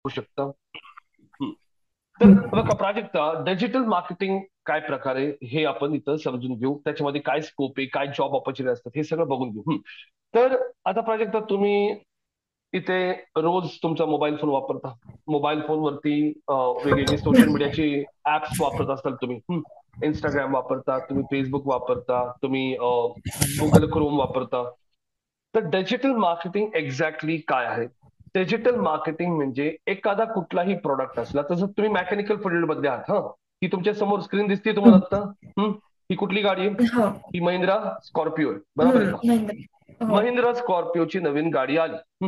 होऊ शकतं. हं. तर बघा प्राजक्ता, डिजिटल मार्केटिंग काय प्रकारे हे आपण इथं समजून घेऊ. त्याच्यामध्ये काय स्कोप आहे, काय जॉब ऑपॉर्च्युनिटी असतात हे सगळं बघून घेऊ. तर आता प्राजक्ता तुम्ही इथे रोज तुमचा मोबाईल फोन वापरता. मोबाईल फोनवरती वेगवेगळे सोशल मीडियाचे ऍप्स वापरत असाल तुम्ही. इंस्टाग्राम वापरता, तुम्ही फेसबुक वापरता, तुम्ही गुगल क्रोम वापरता. तर डिजिटल मार्केटिंग एक्झॅक्टली काय आहे? डिजिटल मार्केटिंग म्हणजे एखादा कुठलाही प्रॉडक्ट असला, तसं तुम्ही मेकॅनिकल फील्डमध्ये आहात. ही तुमच्या समोर स्क्रीन दिसते तुम्हाला आता. हं? ही कुठली गाडी आहे? हो. ही महिंद्रा स्कॉर्पिओ आहे, बरोबर आहे का? महिंद्रा. हो. महिंद्रा स्कॉर्पिओची नवीन गाडी आली.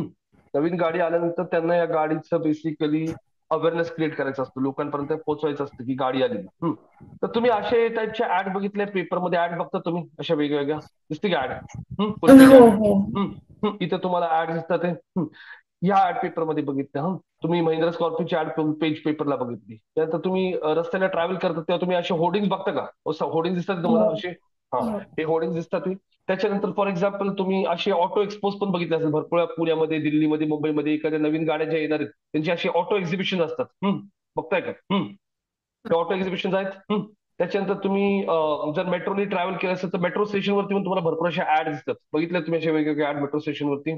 नवीन गाडी आल्यानंतर त्यांना या गाडीचं बेसिकली अवेअरनेस क्रिएट करायचं असतं, लोकांपर्यंत पोहोचवायचं असतं की गाडी आली. तर तुम्ही असे टाईपच्या ऍड बघितल्या, पेपरमध्ये ऍड बघता तुम्ही अशा वेगवेगळ्या, दिसते की ऍड? फुल पेज हो. ऍड. हो. इथं तुम्हाला ऍड दिसतात आहे. ह्या ऍड पेपरमध्ये बघितल्या. तुम्ही महिंद्रा स्कॉर्पिओची ऍड पेज पेपरला बघितली. त्यानंतर तुम्ही रस्त्याला ट्रॅव्हल करता तेव्हा तुम्ही असे होर्डिंग बघता का? होर्डिंग दिसतात हो. तुम्हाला असे? हा, हो. हे होर्डिंग दिसतात. त्याच्यानंतर फॉर एक्झाम्पल तुम्ही असे ऑटो एक्सपोज पण बघितले असेल भरपूर, पुण्यामध्ये, दिल्लीमध्ये, मुंबईमध्ये एखाद्या नवीन गाड्या ज्या येणार आहेत त्यांची अशी ऑटो एक्झिबिशन असतात. बघताय का? ते ऑटो एक्झिबिशन आहेत. त्याच्यानंतर तुम्ही जर मेट्रोने ट्रॅव्हल केलं असेल तर मेट्रो स्टेशनवरती पण तुम्हाला भरपूर अशा ऍड दिसतात. बघितल्या तुम्ही अशा वेगवेगळ्या ऍड मेट्रो स्टेशनवरती?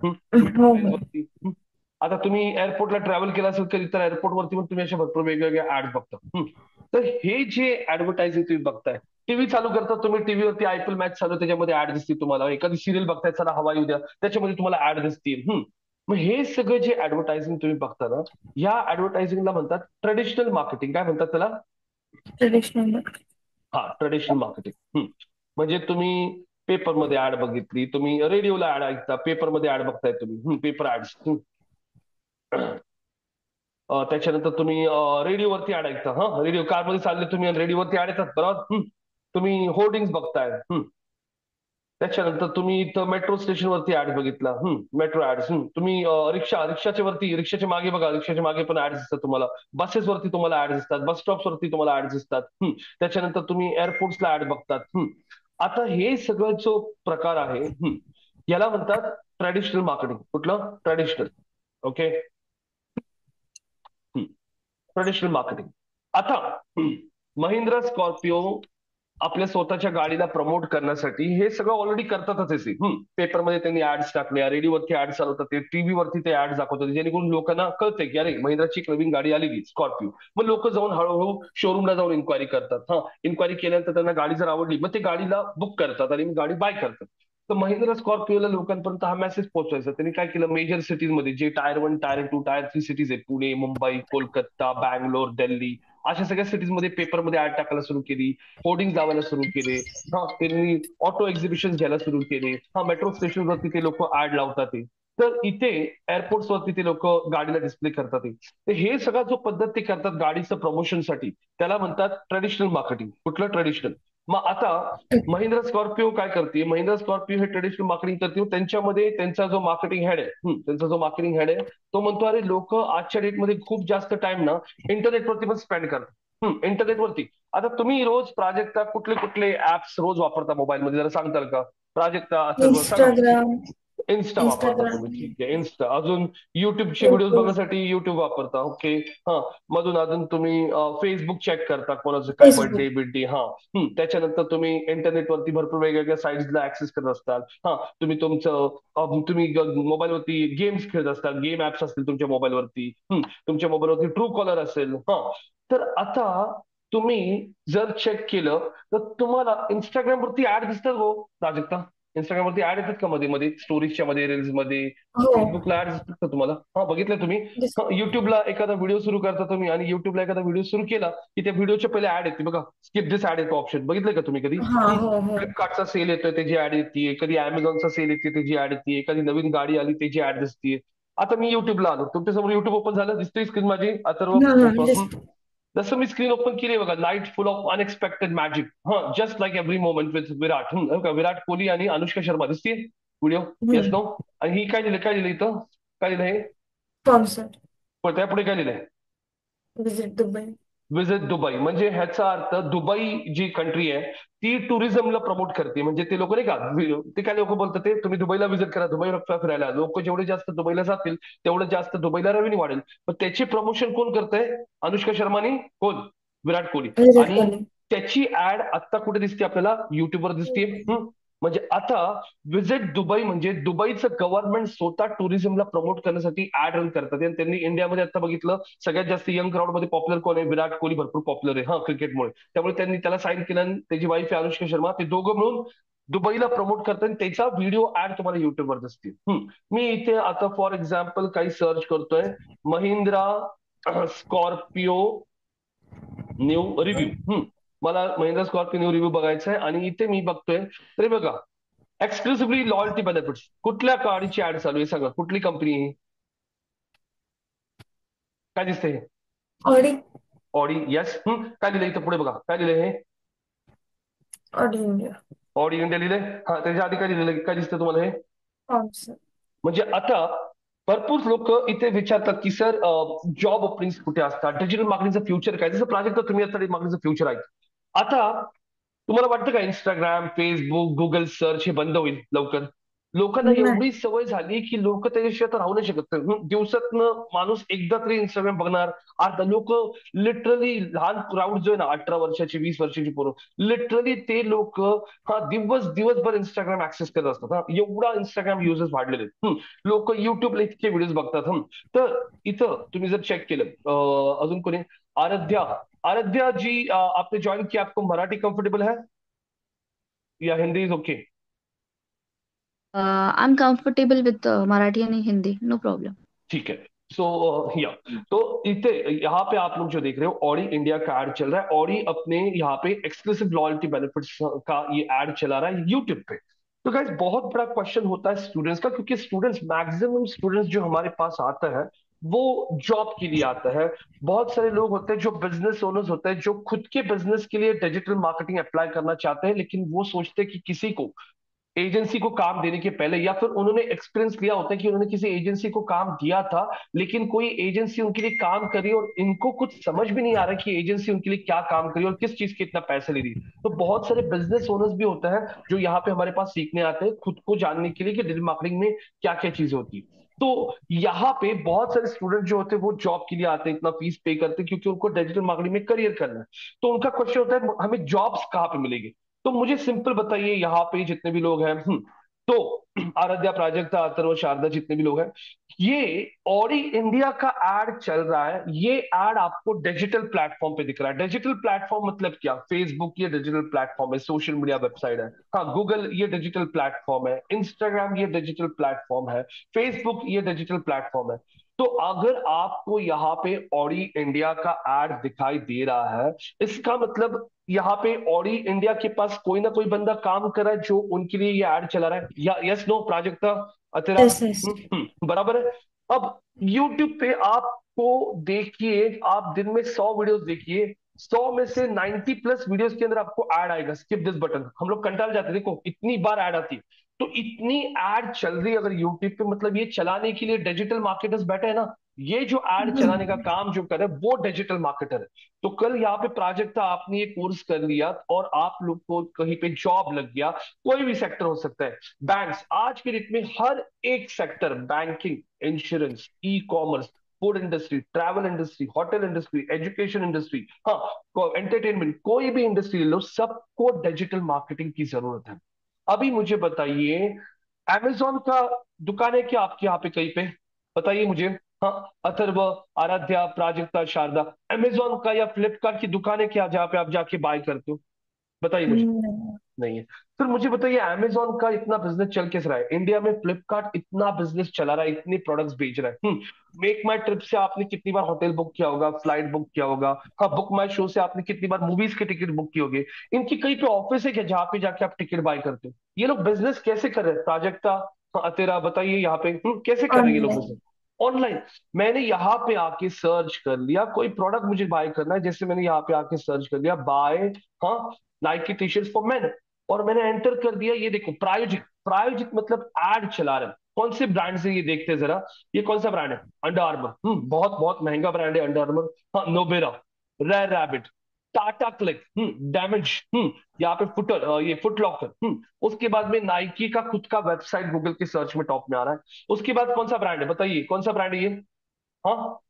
हो. हो. वरती. आता तुम्ही एअरपोर्टला ट्रॅव्हल केला असेल कधी तर एअरपोर्टवरती पण तुम्ही अशा भरपूर वेगवेगळ्या ऍड बघता. तर हे जे ऍडव्हर्टायझिंग तुम्ही बघताय, टीव्ही चालू करता तुम्ही, टीव्हीवरती आयपीएल मॅच चालू, त्याच्यामध्ये ऍड दिसते तुम्हाला. एखादी सिरियल बघताय, चला हवा येऊ द्या, त्याच्यामध्ये तुम्हाला ऍड दिसतील. मग हे सगळं जे ऍडव्हर्टायझिंग तुम्ही बघता ना, या ऍडव्हर्टायझिंगला म्हणतात ट्रेडिशनल मार्केटिंग. काय म्हणतात त्याला? ट्रेडिशनल. हा, ट्रेडिशनल मार्केटिंग. म्हणजे तुम्ही पेपरमध्ये ऍड बघितली, तुम्ही रेडिओला ऍड ऐकता, पेपरमध्ये ऍड बघताय तुम्ही, पेपर ऍड्स. त्याच्यानंतर तुम्ही रेडिओवरती ऍड ऐकता. रेडिओ कारमध्ये चालले तुम्ही आणि रेडिओवरती ऍड येतात, बरोबर. तुम्ही होर्डिंग्स बघताय. त्याच्यानंतर तुम्ही इथं मेट्रो स्टेशनवरती ऍड बघितला. Metro ads. तुम्ही रिक्षाच्या वरती, रिक्षाच्या मागे बघा, रिक्षाच्या मागे पण ऍड दिसतात तुम्हाला. बसेसवरती तुम्हाला ऍड दिसतात, बस स्टॉप्सवरती तुम्हाला ऍड दिसतात. त्याच्यानंतर तुम्ही एअरपोर्ट्सला ऍड बघतात. आता हे सगळं जो प्रकार आहे, याला म्हणतात ट्रॅडिशनल मार्केटिंग. कुठलं? ट्रॅडिशनल. ओके. Traditional marketing. आता महिंद्रा स्कॉर्पिओ आपल्या स्वतःच्या गाडीला प्रमोट करण्यासाठी हे सगळं ऑलरेडी करतातच आहे. पेपरमध्ये त्यांनी ऍड्स टाकल्या, रेडिओवरती ऍड चालवतात, ते टीव्हीवरती ते ऍड दाखवतात, जेणेकरून लोकांना कळतंय की अरे महिंद्राची एक नवीन गाडी आलेली स्कॉर्पिओ. मग लोक जाऊन हळूहळू शोरूमला जाऊन इन्क्वायरी करतात. इन्क्वायरी केल्यानंतर त्यांना गाडी जर आवडली मग ते गाडीला बुक करतात आणि गाडी बाय करतात. तर महिंद्रा स्कॉर्पिओला लोकांपर्यंत हा मेसेज पोहोचवायचा. त्यांनी काय केलं, मेजर सिटीजमध्ये जे टायर 1, टायर 2, टायर 3 सिटीज आहेत, पुणे, मुंबई, कोलकाता, बँगलोर, दिल्ली, अशा सगळ्या सिटीजमध्ये पेपरमध्ये ऍड टाकायला सुरू केली, होर्डिंग लावायला सुरू केले. त्यांनी ऑटो एक्झिबिशन घ्यायला सुरू केले. मेट्रो स्टेशनवरती ते लोक ऍड लावतात ते. तर इथे एअरपोर्ट्स वरती ते लोक गाडीला डिस्प्ले करतात ते. तर हे सगळा जो पद्धत ते करतात गाडीचं प्रमोशनसाठी, त्याला म्हणतात ट्रेडिशनल मार्केटिंग. कुठलं? ट्रेडिशनल. मग आता महिंद्रा स्कॉर्पिओ काय करते? महिंद्रा स्कॉर्पिओ हे ट्रेडिशनल मार्केटिंग करते. त्यांच्यामध्ये त्यांचा जो मार्केटिंग हेड आहे, तो म्हणतो अरे लोक आजच्या डेटमध्ये खूप जास्त टाइम ना इंटरनेटवरती पण स्पेंड करतात. इंटरनेटवरती. आता तुम्ही रोज प्राजक्ता कुठले कुठले ऍप्स रोज वापरता मोबाईलमध्ये, जरा सांगताल का? प्राजक्ता अथर्व सांगा. इंस्टाग्राम. इन्स्टा वापरता इंस्टाग्राम. तुम्ही, ठीक आहे, इन्स्टा. अजून युट्यूबचे व्हिडिओज युट्यूब. बघण्यासाठी युट्यूब वापरता, ओके. हा. मधून अजून तुम्ही फेसबुक चेक करता, कोणाचं काय बर्थडे फेसबुक. बिर्थडे. त्याच्यानंतर तुम्ही इंटरनेटवरती भरपूर वेगवेगळ्या साईट्सला ऍक्सेस करत असतात. तुम्ही तुमचं तुम्ही मोबाईलवरती गेम्स खेळत असतात, गेम ऍप्स असतील तुमच्या मोबाईलवरती. तुमच्या मोबाईलवरती ट्रू कॉलर असेल. तर आता तुम्ही जर चेक केलं तर तुम्हाला इंस्टाग्रामवरती ऍड दिसतात हो प्राजक्ता. इंस्टाग्रामवरती ऍड येतात का मध्ये मध्ये, स्टोरीजच्या मध्ये, रील्स मध्ये? हो. फेसबुकला ऍड दिसतात का तुम्हाला? बघितलं तुम्ही? दिस- युट्यूबला एखादा व्हिडिओ सुरू करता तुम्ही आणि युट्यूबला एखादा व्हिडिओ सुरू केला की त्या व्हिडिओच्या पहिले ऍड येते बघा, स्किप दिस ऍड येतो ऑप्शन. बघितलंय का तुम्ही कधी? हा. हो. हो. फ्लिपकार्टचा सेल येतोय त्याची ऍड येते, कधी अमेझॉनचा सेल येते त्याची ऍड येते, एखादी नवीन गाडी आली त्याची ऍड दिसते. आता मी युट्यूबला आलो, तुमच्यासमोर युट्यूब ओपन झालं, दिसतोय स्क्रीन माझी अथर्व? जसं मी स्क्रीन ओपन केली बघा, night full of unexpected magic. Just like every moment with Virat. Virat Kohli आणि अनुष्का शर्मा दिसते व्हिडिओ. Yes no? आणि ही काय लिहिलं, काय लिहिलं इथं? काय लिहिलं हे? स्पॉन्सर. पण त्यापुढे काय लिहिलंय? Visit Dubai. विजिट दुबई म्हणजे ह्याचा अर्थ दुबई जी कंट्री आहे ती टुरिझमला प्रमोट करते. म्हणजे ते लोक नाही का, ते काय लोक बोलतात ते तुम्ही दुबईला व्हिजिट करा, दुबईला फिरायला. लोक जेवढे जास्त दुबईला जातील तेवढं जास्त दुबईला रेव्हेन्यू वाढेल. पण त्याचे प्रमोशन कोण करतंय? अनुष्का शर्मा आणि कोण? विराट कोहली. विराट आणि कोहली. त्याची ऍड आता कुठे दिसते आपल्याला? युट्यूबवर दिसते. म्हणजे आता व्हिजिट दुबई म्हणजे दुबईचं गव्हर्नमेंट स्वतः टुरिझमला प्रमोट करण्यासाठी ऍड रन करतात. आणि त्यांनी इंडियामध्ये आता बघितलं सगळ्यात जास्त यंग क्राऊड मध्ये पॉप्युलर कोण आहे? विराट कोहली भरपूर पॉप्युलर आहे हा क्रिकेटमुळे. त्यामुळे त्यांनी त्याला साईन केलं आणि त्याची वाईफ आहे अनुष्का शर्मा, ते दोघं मिळून दुबईला प्रमोट करतात आणि त्याचा व्हिडिओ ऍड तुम्हाला युट्यूबवर दिसतील. मी इथे आता फॉर एक्झाम्पल काही सर्च करतोय, महिंद्रा स्कॉर्पिओ न्यू रिव्ह्यू. मला महिंद्रा स्कॉर्पिओ न्यू रिव्ह्यू बघायचा आहे आणि इथे मी बघतोय तरी बघा, एक्सक्लुसिव्हली लॉयल्टी बेनिफिट्स. कुठल्या गाडीची ऍड चालू आहे सांगा? कुठली कंपनी आहे? काय दिसतंय? ऑडी. ऑडी. येस. काय दिलं इथं पुढे बघा, काय दिलंय हे? Audi India. ऑडी इंडिया लिहिलंय. हा, त्याच्या आधी काय दिलेलं? काय दिसतं तुम्हाला हे? कॉन्सर. म्हणजे आता भरपूर लोक इथे विचारतात की सर जॉब ओपनिंग कुठे असतात, डिजिटल मार्केटिंगचं फ्युचर काय? जसं प्राजक्त तुम्ही आता मार्केटिंगचं फ्युचर आहे. आता तुम्हाला वाटतं का इंस्टाग्राम, फेसबुक, गुगल सर्च हे बंद होईल लवकर? लोकांना नाही. एवढी सवय झाली की लोक त्याच्याशिवाय तर राहू नाही शकत. दिवसातनं माणूस एकदा तरी इंस्टाग्राम बघणार. आता लोक लिटरली लहान क्राऊड जो आहे ना, 18 वर्षाची 20 वर्षाची पोरं, लिटरली ते लोक हा दिवसभर इंस्टाग्राम ऍक्सेस करत असतात. हा, एवढा इंस्टाग्राम युजर्स वाढलेले आहेत. लोक युट्यूबला इतके व्हिडिओज बघतात. तर इथं तुम्ही जर चेक केलं अजून कोणी, आराध्या, आराध्या जी आपने ज्वाइन किया, आपको मराठी कंफर्टेबल है या Hindi is okay? I'm comfortable with Marathi and Hindi, no problem. ठीक है. सो या तो इतने यहाँ पे आप लोग जो देख रहे हो ऑडी इंडिया का एड चल रहा है. ऑडी अपने यहाँ पे एक्सक्लूसिव लॉयल्टी बेनिफिट्स का ये एड चला रहा है यूट्यूब पे. तो गाइस बहुत बड़ा क्वेश्चन होता है स्टूडेंट्स का, क्योंकि स्टूडेंट्स मैक्सिमम स्टूडेंट्स जो हमारे पास आता है वो जॉब के लिए आता है. बहुत सारे लोग होते हैं जो बिजनेस ओनर्स होते हैं जो खुद के बिजनेस के लिए डिजिटल मार्केटिंग अप्लाई करना चाहते हैं, लेकिन वो सोचते हैं कि किसी को एजेंसी को काम देने के पहले, या फिर उन्होंने एक्सपीरियंस लिया होता है कि उन्होंने किसी एजेंसी को काम दिया था लेकिन कोई एजेंसी उनके लिए काम करी और इनको कुछ समझ भी नहीं आ रहा कि एजेंसी उनके लिए क्या काम करी और किस चीज के इतना पैसे ले रही है. तो बहुत सारे बिजनेस ओनर्स भी होता है जो यहाँ पे हमारे पास सीखने आते हैं खुद को जानने के लिए कि डिजिटल मार्केटिंग में क्या क्या चीजें होती है. तो यहाँ पे बहुत सारे स्टूडेंट जो होते हैं वो जॉब के लिए आते हैं, इतना फीस पे करते हैं क्योंकि उनको डिजिटल मार्केटिंग में करियर करना है. तो उनका क्वेश्चन होता है हमें जॉब्स कहाँ पे मिलेंगे? तो मुझे सिंपल बताइए यहाँ पे जितने भी लोग हैं, तो आराध्या, प्राजक्ता, अथर्व, शारदा, जितने भी लोग हैं, ये ऑडी इंडिया का एड चल रहा है. ये एड आपको डिजिटल प्लेटफॉर्म पे दिख रहा है. डिजिटल प्लेटफॉर्म मतलब क्या? फेसबुक ये डिजिटल प्लेटफॉर्म है, सोशल मीडिया वेबसाइट है. हाँ, गूगल ये डिजिटल प्लेटफॉर्म है, इंस्टाग्राम ये डिजिटल प्लेटफॉर्म है, फेसबुक ये डिजिटल प्लेटफॉर्म है. तो अगर आपको यहाँ पे ऑडी इंडिया का एड दिखाई दे रहा है, इसका मतलब यहाँ पे ऑडी इंडिया के पास कोई ना कोई बंदा काम कर रहा है जो उनके लिए ये एड चला रहा है. या यस नो प्राजक्ता, तेरा यस यस. बराबर है. अब यूट्यूब पे आपको देखिए, आप दिन में 100 वीडियोस देखिए, 100 में से 90+ वीडियोस के अंदर आपको ऐड आएगा. स्किप दिस बटन. हम लोग कंटाल जाते हैं, देखो इतनी बार ऐड आती है. तो इतनी ऐड चल रही है अगर यूट्यूब पे, मतलब ये चलाने के लिए डिजिटल मार्केटर्स बैठे हैं ना. ये जो ऐड चलाने का काम जो करे वो डिजिटल मार्केटर है. तो कल यहाँ पे प्राजक्ता आपने ये कोर्स कर लिया और आप लोग को कहीं पे जॉब लग गया, कोई भी सेक्टर हो सकता है. बैंक्स आज के डेट में हर एक sector, banking, insurance, e commerce, food industry, travel industry, hotel industry, education industry, हाँ एंटरटेनमेंट, कोई भी इंडस्ट्री लो, सबको डिजिटल मार्केटिंग की जरूरत है. अभी मुझे बताइए, अमेजोन का दुकान है क्या आपके यहाँ पे कहीं पे? बताइए मुझे. हाँ, अथर्व, आराध्या, प्राजक्ता, शारदा, अमेजोन का या फ्लिपकार्ट की दुकान है क्या जहाँ पे आप जाके बाय करते हो? बताइए मुझे. नहीं है. फिर मुझे बताइए अमेजोन का इतना बिजनेस चल कैसे रहा है इंडिया में? फ्लिपकार्ट इतना बिजनेस चला रहा है, इतने प्रोडक्ट्स बेच रहा है. मेक माई ट्रिप से आपने कितनी बार होटल बुक किया होगा, फ्लाइट बुक किया होगा. हाँ, बुक माई शो से आपने कितनी बार मूवीज की टिकट बुक की होगी. इनकी कहीं पे ऑफिस है क्या जहाँ पे जाके आप टिकट बाय करते हो? ये लोग बिजनेस कैसे कर रहे हैं प्राजक्ता? हाँ, तेरा बताइए यहाँ पे कैसे कर रहे हैं ये लोग ऑनलाइन. बिजनेस? ऑनलाइन. मैंने यहाँ पे आके सर्च कर लिया, कोई प्रोडक्ट मुझे बाय करना है, जैसे मैंने यहाँ पे आके सर्च कर लिया बाय, हाँ, Nike T shirt for main, और मैंने एंटर कर दिया. ये देखो प्रायोजित, प्रायोजित मतलब एड चला रहे हैं. कौन से ब्रांड से ये देखते हैं जरा. ये कौन सा ब्रांड है? Under armour. बहुत बहुत महंगा ब्रांड है अंडर आर्मर. हाँ, नोबेरा. रैबिट, टाटा क्लिक, डैमेज, यहाँ पे फुटर, ये फुट लॉकर, उसके बाद में नाइकी का खुद का वेबसाइट गूगल की सर्च में टॉप में आ रहा है। उसके बाद कौन सा ब्रांड है बताइए, कौन सा ब्रांड है ये? हाँ,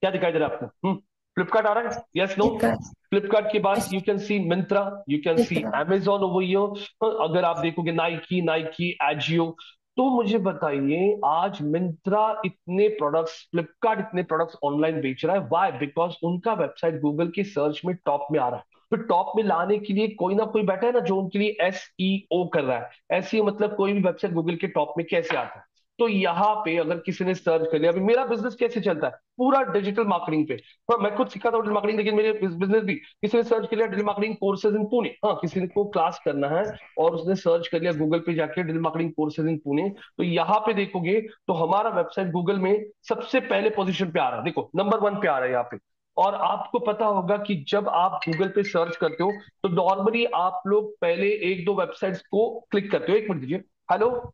क्या दिखाई दे रहा है आपको? फ्लिपकार्ट आ रहा है, यस नो? फ्लिपकार्ट। फ्लिपकार्ट के बाद you can see Myntra, you can see Myntra. Amazon over here. अगर आप देखोगे नाइकी, नाइकी एजियो। तो मुझे बताइए, आज मिंत्रा इतने प्रोडक्ट्स, फ्लिपकार्ट इतने प्रोडक्ट्स ऑनलाइन बेच रहा है, व्हाई? बिकॉज उनका वेबसाइट गूगल की सर्च में टॉप में आ रहा है। तो टॉप में लाने के लिए कोई ना कोई बैठा है ना, जो उनके लिए एसईओ कर रहा है। एसईओ मतलब कोई भी वेबसाइट गूगल के टॉप में कैसे आता है। तो यहाँ पे अगर किसी ने सर्च कर लिया, अभी मेरा बिजनेस कैसे चलता है, पूरा डिजिटल मार्केटिंग पे। हाँ, मैं खुद सीखा था डिजिटल मार्केटिंग, लेकिन मेरे बिजनेस भी किसी ने सर्च कर लिया digital marketing courses in Pune, हाँ किसी को क्लास करना है और उसने सर्च कर लिया गूगल पे जाके digital marketing courses in Pune, तो यहाँ पे देखोगे तो हमारा वेबसाइट गूगल में सबसे पहले पोजीशन पे आ रहा है, देखो नंबर 1 पे आ रहा है यहाँ पे। और आपको पता होगा कि जब आप गूगल पे सर्च करते हो तो नॉर्मली आप लोग पहले एक दो वेबसाइट्स को क्लिक करते हो। एक मिनट दीजिए। Hello,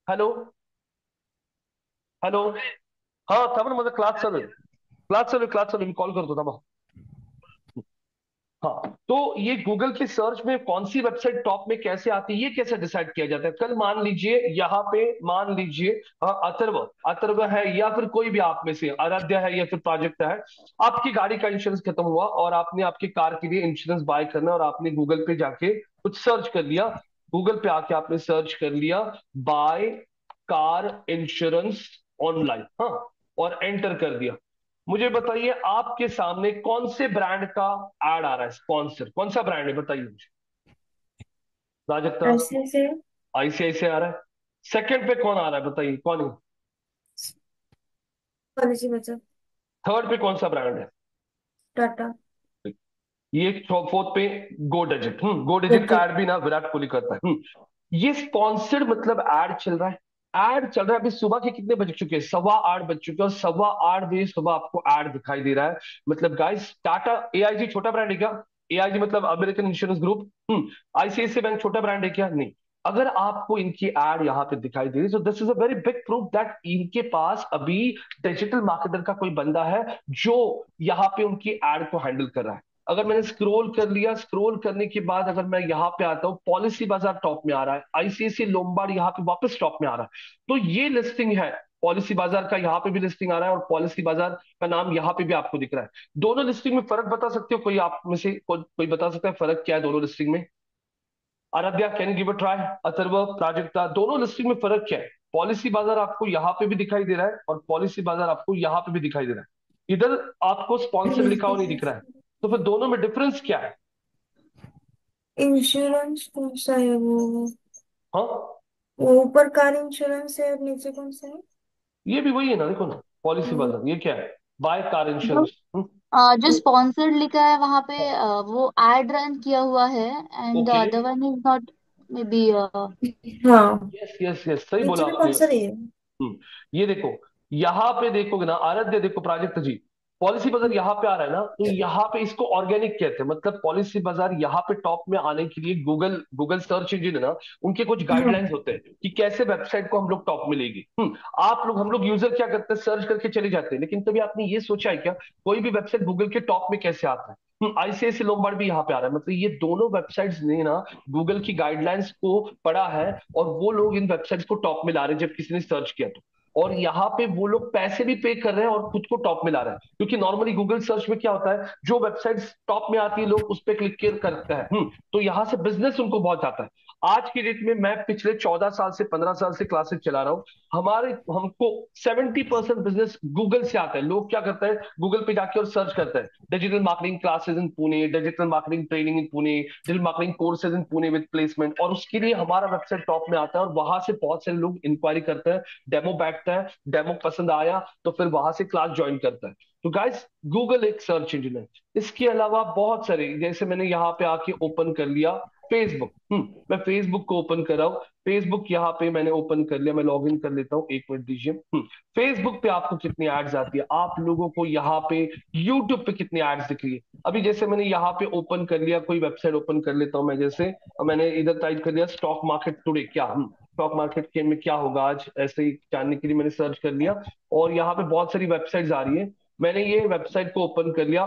hello, hello. हाँ था ना, मतलब क्लास चल रही, क्लास चल रही, कॉल कर दो था। हाँ, तो ये गूगल के सर्च में कौन सी वेबसाइट टॉप में कैसे आती है, ये कैसे डिसाइड किया जाता है? कल मान लीजिए यहाँ पे, मान लीजिए अथर्व, अथर्व है या फिर कोई भी आप में से आराध्या है या फिर प्राजक्ता है, आपकी गाड़ी का इंश्योरेंस खत्म हुआ और आपने आपकी कार के लिए इंश्योरेंस बाय करना और आपने गूगल पे जाके कुछ सर्च कर लिया। गूगल पे आके आपने सर्च कर लिया बाय कार इंश्योरेंस ऑनलाइन, हाँ, और एंटर कर दिया। मुझे बताइए आपके सामने कौन से ब्रांड का एड आ रहा है, स्पॉन्सर कौन सा ब्रांड है बताइए मुझे, राजक्ता? ऐसे से आईसीआईसीआई आ रहा है। सेकंड पे कौन आ रहा है बताइए, कौन है? पॉलिसी बचत। थर्ड पे कौन सा ब्रांड है? टाटा। ये फोर्थ पे गो डिजिट, गो डिजिट ओके। का एड भी ना विराट कोहली करता है। ये स्पॉन्सर्ड मतलब एड चल रहा है, एड चल रहा है। अभी सुबह के कितने बज चुके हैं? 8:15 बज चुके हैं और 8:15 बजे सुबह आपको एड दिखाई दे रहा है। मतलब गाइस, टाटा एआईजी छोटा ब्रांड है क्या? एआईजी मतलब American insurance group. ICICI bank छोटा ब्रांड है क्या? नहीं। अगर आपको इनकी एड यहाँ पे दिखाई दे रही है तो this is a very big proof that इनके पास अभी डिजिटल मार्केटर का कोई बंदा है जो यहाँ पे उनकी एड को हैंडल कर रहा है। अगर मैंने स्क्रॉल कर लिया, स्क्रॉल करने के बाद अगर मैं यहाँ पे आता हूँ, पॉलिसी बाजार टॉप में आ रहा है, आईसीआईसीआई लोम्बार्ड यहाँ पे वापस टॉप में आ रहा है। तो ये लिस्टिंग है पॉलिसी बाजार का, यहाँ पे भी लिस्टिंग आ रहा है और पॉलिसी बाजार का नाम यहाँ पे भी आपको दिख रहा है। दोनों लिस्टिंग में फर्क बता सकते हो? कोई आप में से कोई बता सकता है फर्क क्या है दोनों लिस्टिंग में? Aaradhya can give a try, Atharva, Prajakta, दोनों लिस्टिंग में फर्क क्या है? पॉलिसी बाजार आपको यहाँ पे भी दिखाई दे रहा है और पॉलिसी बाजार आपको यहाँ पे भी दिखाई दे रहा है, इधर आपको स्पॉन्सर लिखा हुआ नहीं दिख रहा है। तो फिर दोनों में डिफरेंस क्या है? इंश्योरेंस कौन सा है हाँ, वो ऊपर कार इंश्योरेंस है और नीचे कौन सा है? ये भी वही है ना, देखो ना, पॉलिसी वो बाजार ये क्या है? बाय कार जो इंश्योरेंस। जो स्पॉन्सर्ड लिखा है वहां पे वो एड रन किया हुआ है and the okay, other one is not maybe. हाँ। यस यस यस, सही नीचे बोला में कौन आपने। सा रही है? ये देखो, यहाँ पे देखोगे ना आराध्य, देखो प्राजक्त जी, पॉलिसी बाजार यहाँ पे आ रहा है ना, तो यहाँ पे इसको ऑर्गेनिक कहते हैं। मतलब पॉलिसी बाजार यहाँ पे टॉप में आने के लिए गूगल गूगल सर्च इंजिन है ना, उनके कुछ हाँ। गाइडलाइंस होते हैं कि कैसे वेबसाइट को हम लोग टॉप में लेंगे। आप लोग, हम लोग यूजर क्या करते हैं, सर्च करके चले जाते हैं, लेकिन कभी आपने ये सोचा है क्या कोई भी वेबसाइट गूगल के टॉप में कैसे आता है? आईसीआईसी लोम्बार्ड भी यहाँ पे आ रहा है। मतलब ये दोनों वेबसाइट्स ने ना गूगल की गाइडलाइंस को पढ़ा है और वो लोग इन वेबसाइट्स को टॉप में ला रहे हैं जब किसी ने सर्च किया तो। और यहाँ पे वो लोग पैसे भी पे कर रहे हैं और खुद को टॉप में ला रहे हैं, क्योंकि नॉर्मली गूगल सर्च में क्या होता है, जो वेबसाइट्स टॉप में आती है लोग उस पर क्लिक करते हैं। तो यहाँ से बिजनेस उनको बहुत आता है। आज की डेट में मैं पिछले 14 साल से 15 साल से क्लासेस चला रहा हूँ। हमको 70% बिजनेस गूगल से आता है। लोग क्या करते हैं, गूगल पे जाके और सर्च करते हैं digital marketing classes in Pune, digital marketing training in Pune, digital marketing courses in Pune विद प्लेसमेंट, और उसके लिए हमारा वेबसाइट टॉप में आता है और वहां से बहुत सारे लोग इंक्वायरी करते हैं, डेमो बैठता है, डेमो पसंद आया तो फिर वहां से क्लास ज्वाइन करता है। तो गाइस, गूगल एक सर्च इंजन है। इसके अलावा बहुत सारे, जैसे मैंने यहाँ पे आके ओपन कर लिया फेसबुक, मैं फेसबुक को ओपन कर रहा हूँ, फेसबुक यहाँ पे मैंने ओपन कर लिया, मैं लॉग इन कर लेता हूँ, एक मिनट दीजिए। फेसबुक पे आपको कितनी एड्स आती है, आप लोगों को यहाँ पे यूट्यूब पे कितनी एड्स दिख रही है? अभी जैसे मैंने यहाँ पे ओपन कर लिया, कोई वेबसाइट ओपन कर लेता हूँ मैं, जैसे मैंने इधर टाइप कर लिया स्टॉक मार्केट टुडे, क्या स्टॉक मार्केट के में क्या होगा आज, ऐसे ही जानने के लिए मैंने सर्च कर लिया और यहाँ पे बहुत सारी वेबसाइट्स आ रही है। मैंने ये वेबसाइट को ओपन कर लिया।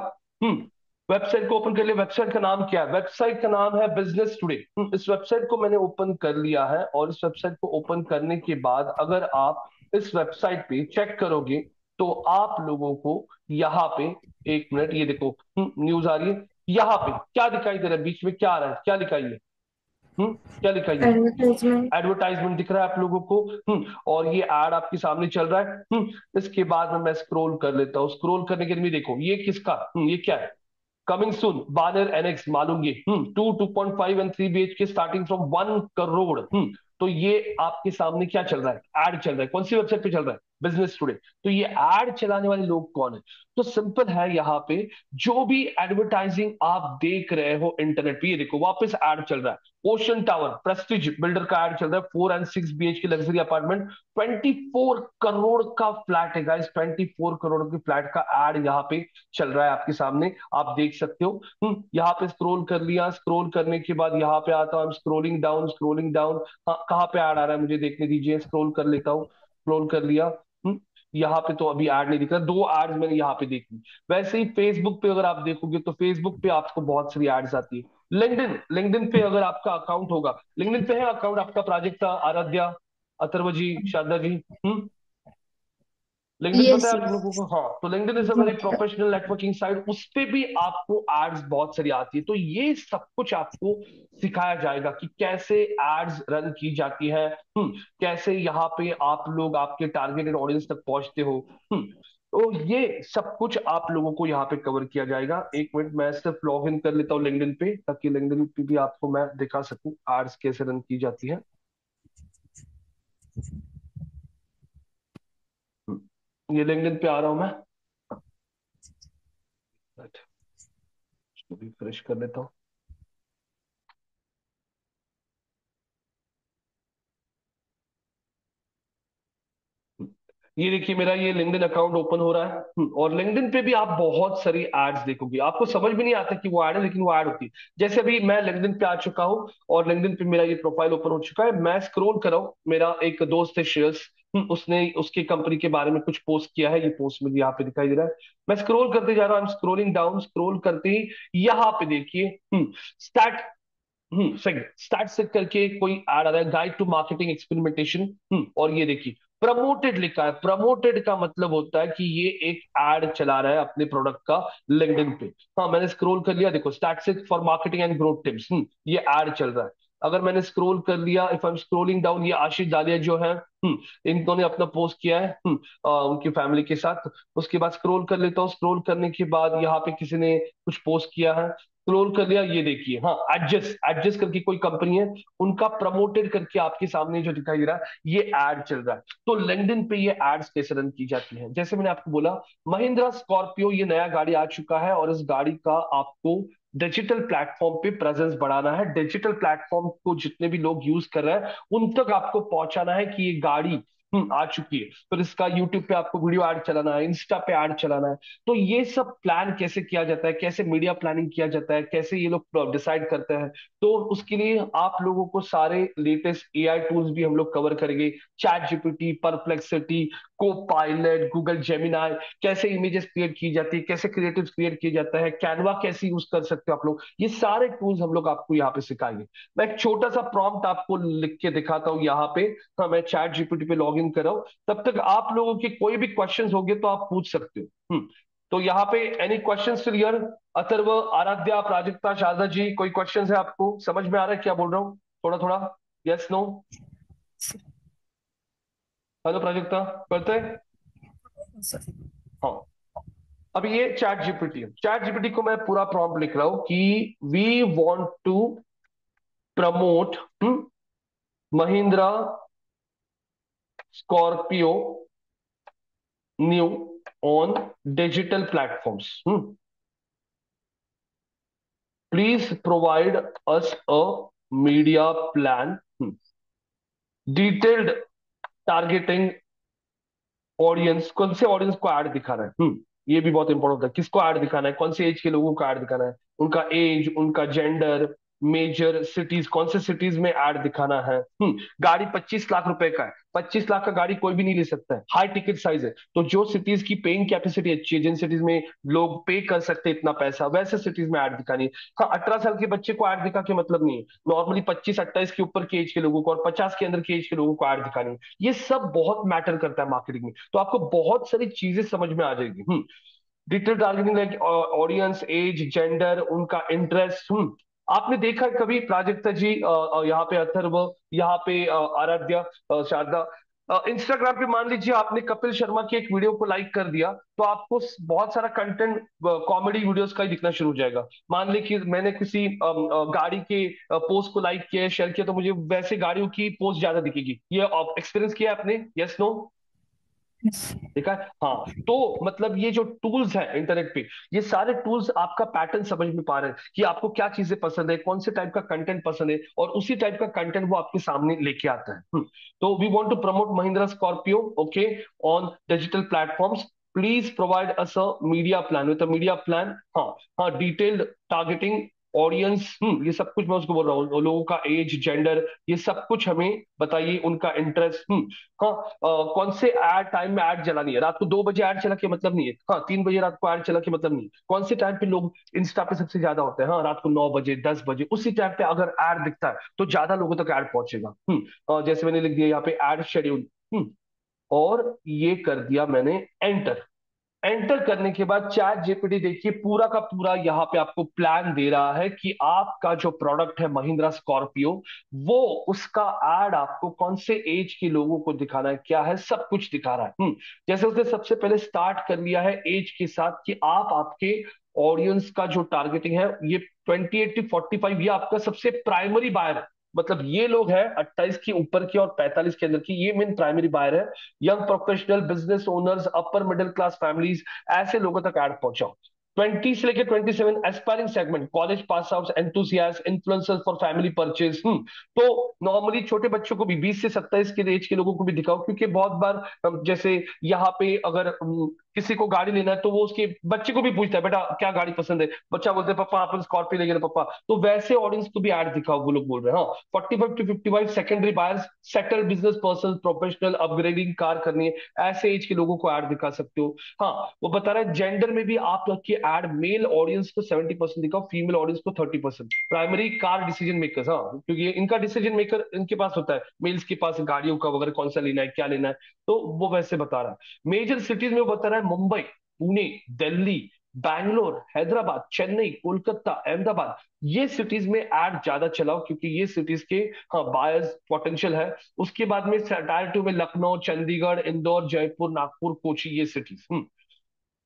वेबसाइट को ओपन कर लिया। वेबसाइट का नाम क्या है? वेबसाइट का नाम है बिजनेस टुडे। इस वेबसाइट को मैंने ओपन कर लिया है, और इस वेबसाइट को ओपन करने के बाद अगर आप इस वेबसाइट पे चेक करोगे तो आप लोगों को यहाँ पे, एक मिनट, ये देखो न्यूज आ रही है। यहाँ पे क्या दिखाई दे रहा है? बीच में क्या आ रहा है? क्या लिखा है ये? क्या लिखा है ये? एडवर्टाइजमेंट। एडवर्टाइजमेंट दिख रहा है आप लोगों को। और ये एड आपके सामने चल रहा है। इसके बाद में मैं स्क्रॉल कर लेता हूँ। स्क्रॉल करने के लिए देखो ये किसका, ये क्या है? कमिंग सून बानर एनेक्स, मालूम ये 2.5 end 3 BHK starting from 1 crore. तो ये आपके सामने क्या चल रहा है? एड चल रहा है। कौन सी वेबसाइट पे चल रहा है? Business today. तो ये एड चलाने वाले लोग कौन है? तो सिंपल है, यहाँ पे जो भी एडवर्टाइजिंग आप देख रहे हो इंटरनेट पे, ये देखो वापस एड चल रहा है। ओशन टावर प्रेस्टीज बिल्डर का एड चल रहा है। 4 and 6 BHK luxury apartment, 24 crore का फ्लैट है गाइस। 24 करोड़ के फ्लैट का एड यहाँ पे चल रहा है आपके सामने, आप देख सकते हो। यहाँ पे स्क्रॉल कर लिया। स्क्रॉल करने के बाद यहाँ पे आता हूँ, स्क्रोलिंग डाउन, स्क्रोलिंग डाउन। हाँ, कहाँ पे ऐड आ रहा है मुझे देखने दीजिए। स्क्रॉल कर लेता हूँ। स्क्रॉल कर लिया। यहाँ पे तो अभी ऐड नहीं दिख रहा। 2 एड्स मैंने यहाँ पे देख ली। वैसे ही फेसबुक पे अगर आप देखोगे तो फेसबुक पे आपको बहुत सारी एड्स आती है। लिंक्डइन, लिंक्डइन पे अगर आपका अकाउंट होगा, लिंक्डइन पे है अकाउंट आपका, प्राजक्ता, आराध्या, अथर्व जी, शारदा जी। हम्म लिंक्डइन पता यस है आप यस। लोगों को? हाँ, तो LinkedIn is a very professional networking site. उस पे भी आपको एड्स बहुत सारी आती है। तो ये सब कुछ आपको सिखाया जाएगा कि कैसे एड्स रन की जाती है। कैसे यहाँ पे आप लोग आपके टारगेटेड ऑडियंस तक पहुंचते हो। तो ये सब कुछ आप लोगों को यहाँ पे कवर किया जाएगा। एक मिनट, मैं सिर्फ लॉग इन कर लेता हूँ लिंक्डइन पे, ताकि लिंक्डइन पे भी आपको मैं दिखा सकूं एड्स कैसे रन की जाती है। ये लिंक्डइन पे आ रहा हूं मैं। रिफ्रेश कर लेता हूँ। ये देखिए मेरा ये लिंक्डइन अकाउंट ओपन हो रहा है। और लिंक्डइन पे भी आप बहुत सारी एड्स देखोगे। आपको समझ भी नहीं आता कि वो एड है, लेकिन वो एड होती है। जैसे अभी मैं लिंक्डइन पे आ चुका हूँ और लिंक्डइन पे मेरा ये प्रोफाइल ओपन हो चुका है। मैं स्क्रॉल कर रहा हूँ। मेरा एक दोस्त है श्रेयस, उसने उसकी कंपनी के बारे में कुछ पोस्ट किया है। ये पोस्ट मुझे यहाँ पे दिखाई दे रहा है। मैं स्क्रॉल करते जा रहा हूँ, स्क्रोलिंग डाउन। स्क्रॉल करते ही यहाँ पे देखिए स्टार्ट, सही, स्टार्ट से करके कोई ऐड आ रहा है, गाइड टू मार्केटिंग एक्सपेरिमेंटेशन। और ये देखिए प्रमोटेड लिखा है। प्रमोटेड का मतलब होता है कि ये एक एड चला रहा है अपने प्रोडक्ट का लिंक्डइन पे। हाँ, मैंने स्क्रॉल कर लिया, देखो start say for marketing end growth tips, ये एड चल रहा है। अगर मैंने स्क्रॉल कर लिया, if I am scrolling down, ये आशीष दालिया जो है, इन्होंने अपना पोस्ट किया है उनकी फैमिली के साथ। उसके बाद स्क्रॉल कर लेता हूँ। स्क्रॉल करने के बाद यहाँ पे किसी ने कुछ पोस्ट किया है। स्क्रॉल कर लिया, ये देखिए, हाँ, एडजस्ट एडजस्ट करके कोई कंपनी है, उनका प्रमोटेड करके आपके सामने जो दिखाई दे रहा है, ये एड चल रहा है। तो लिंक्डइन पे ये एड्स कैसे रन की जाती है? जैसे मैंने आपको बोला, महिंद्रा स्कॉर्पियो ये नया गाड़ी आ चुका है, और इस गाड़ी का आपको डिजिटल प्लेटफॉर्म पे प्रेजेंस बढ़ाना है। डिजिटल प्लेटफॉर्म को जितने भी लोग यूज कर रहे हैं उन तक आपको पहुंचाना है कि ये गाड़ी आ चुकी है। फिर इसका यूट्यूब पे आपको वीडियो ऐड चलाना है, इंस्टा पे ऐड चलाना है। तो ये सब प्लान कैसे किया जाता है, कैसे मीडिया प्लानिंग किया जाता है, कैसे ये लोग डिसाइड करते हैं, तो उसके लिए आप लोगों को सारे लेटेस्ट एआई टूल्स भी हम लोग कवर करेंगे। चैट जीपीटी, परप्लेक्सिटी, को पायलट, गूगल जेमिनाई, कैसे इमेजेस क्रिएट की जाती है, कैसे क्रिएटिव क्रिएट किया जाता है, कैनवा कैसे यूज कर सकते हो आप लोग, ये सारे टूल्स हम लोग आपको यहाँ पे सिखाएंगे। मैं एक छोटा सा प्रॉम्प्ट आपको लिख के दिखाता हूँ यहाँ पे। हाँ, मैं chat GPT pay log in कर रहा हूँ। तब तक आप लोगों के कोई भी क्वेश्चंस होंगे तो आप पूछ सकते हो। तो यहाँ पे any questions clear? Atharva, Aradhya, Prajakta, Sharada ji, कोई क्वेश्चंस है आपको? समझ में आ रहा है क्या बोल रहा हूँ? थोड़ा थोड़ा, यस नो? हेलो प्राजक्ता, करते हैं? हाँ। अब ये चैट जीपीटी है। चैट जीपीटी को मैं पूरा प्रॉम्प्ट लिख रहा हूं कि we want to promote Mahindra Scorpio new on digital platforms. Please provide us a media plan, detailed targeting audience. कौन से ऑडियंस को ऐड दिखाना है? ये भी बहुत इंपॉर्टेंट होता है। किसको ऐड दिखाना है, कौन से एज के लोगों को ऐड दिखाना है, उनका एज, उनका जेंडर, मेजर सिटीज, कौन से सिटीज में ऐड दिखाना है। गाड़ी 25 लाख रुपए का है, 25 लाख का गाड़ी कोई भी नहीं ले सकता है, हाई टिकट साइज है। तो जो सिटीज की पेइंग कैपेसिटी अच्छी है, जिन सिटीज में लोग पे कर सकते हैं इतना पैसा, वैसे सिटीज में ऐड दिखानी है। हाँ, 18 साल के बच्चे को ऐड दिखा के मतलब नहीं है, नॉर्मली 25-28 के ऊपर के एज के लोगों को और 50 के अंदर के एज के लोगों को ऐड दिखानी है। ये सब बहुत मैटर करता है मार्केटिंग में, तो आपको बहुत सारी चीजें समझ में आ जाएगी। Detail targeting like audience, age, gender, उनका इंटरेस्ट। आपने देखा है कभी प्राजक्ता जी, यहाँ पे अथर्व, यहाँ पे आराध्या, शारदा, इंस्टाग्राम पे मान लीजिए आपने कपिल शर्मा की एक वीडियो को लाइक कर दिया, तो आपको बहुत सारा कंटेंट कॉमेडी वीडियोस का ही दिखना शुरू हो जाएगा। मान ली कि मैंने किसी गाड़ी के पोस्ट को लाइक किया, शेयर किया, तो मुझे वैसे गाड़ियों की पोस्ट ज्यादा दिखेगी। ये एक्सपीरियंस किया आपने? Yes, no? देखा है? हाँ। तो मतलब ये जो टूल्स हैं इंटरनेट पे, ये सारे टूल्स आपका पैटर्न समझ में पा रहे हैं कि आपको क्या चीजें पसंद है, कौन से टाइप का कंटेंट पसंद है, और उसी टाइप का कंटेंट वो आपके सामने लेके आता है। तो we want to promote Mahindra Scorpio, okay, on digital platforms. Please provide us a media plan, with a media plan. हाँ, हाँ, डिटेल्ड टारगेटिंग, ऑडियंस, ये सब कुछ मैं उसको बोल रहा हूँ, लोगों का एज, जेंडर, ये सब कुछ हमें बताइए, उनका इंटरेस्ट। हाँ, कौन से ऐड टाइम में ऐड चलानी है, रात को 2 बजे ऐड चला के मतलब नहीं है, हाँ 3 बजे रात को ऐड चला के मतलब नहीं है। कौन से टाइम पे लोग इंस्टा पे सबसे ज्यादा होते हैं, हाँ रात को 9 बजे, 10 बजे, उसी टाइम पे अगर ऐड दिखता है तो ज्यादा लोगों तक ऐड पहुंचेगा। जैसे मैंने लिख दिया यहाँ पे ऐड शेड्यूल, और ये कर दिया मैंने एंटर। एंटर करने के बाद चैट जीपीटी देखिए पूरा का पूरा यहाँ पे आपको प्लान दे रहा है कि आपका जो प्रोडक्ट है महिंद्रा स्कॉर्पियो, वो उसका एड आपको कौन से एज के लोगों को दिखाना है, क्या है, सब कुछ दिखा रहा है। जैसे उसने सबसे पहले स्टार्ट कर लिया है एज के साथ कि आप आपके ऑडियंस का जो टारगेटिंग है ये 28 to 45, ये आपका सबसे प्राइमरी बायर है। मतलब ये लोग हैं 28 के ऊपर के और 45 के अंदर की, ये मेन प्राइमरी बायर है। Young professional, business owners, upper middle class families, ऐसे लोगों तक ऐड पहुंचाओ। 20 से लेकर 27 aspiring segment, college pass out, enthusiast, influencers for family purchase. तो नॉर्मली छोटे बच्चों को भी 20 से 27 के एज के लोगों को भी दिखाओ, क्योंकि बहुत बार जैसे यहाँ पे अगर किसी को गाड़ी लेना है तो वो उसके बच्चे को भी पूछता है बेटा क्या गाड़ी पसंद है, बच्चा बोलते हैं पापा आप स्कॉर्पियो लेंगे ना पापा, तो वैसे ऑडियंस को भी ऐड दिखाओ, वो लोग बोल रहे हैं। हाँ, 45 to 55 secondary buyers, settle business person, professional, upgrading car करनी है, ऐसे एज के लोगों को ऐड दिखा सकते हो। हाँ, वो बता रहा है जेंडर में भी आप की ऐड मेल ऑडियंस को 70% दिखाओ, फीमेल ऑडियंस को 30%। प्राइमरी कार डिसीजन मेकर्स, हाँ क्योंकि इनका डिसीजन मेकर इनके पास होता है, मेल्स के पास गाड़ियों का वगैरह कौन सा लेना है, क्या लेना है, तो वो वैसे बता रहा है। मेजर सिटीज में वो बता रहा है मुंबई, पुणे, दिल्ली, बैंगलोर, हैदराबाद, चेन्नई, कोलकाता, अहमदाबाद, ये सिटीज में ऐड ज्यादा चलाओ, क्योंकि ये सिटीज के हाँ बायर्स पोटेंशियल है। उसके बाद में टायर 2 में लखनऊ, चंडीगढ़, इंदौर, जयपुर, नागपुर, कोची, ये सिटीज।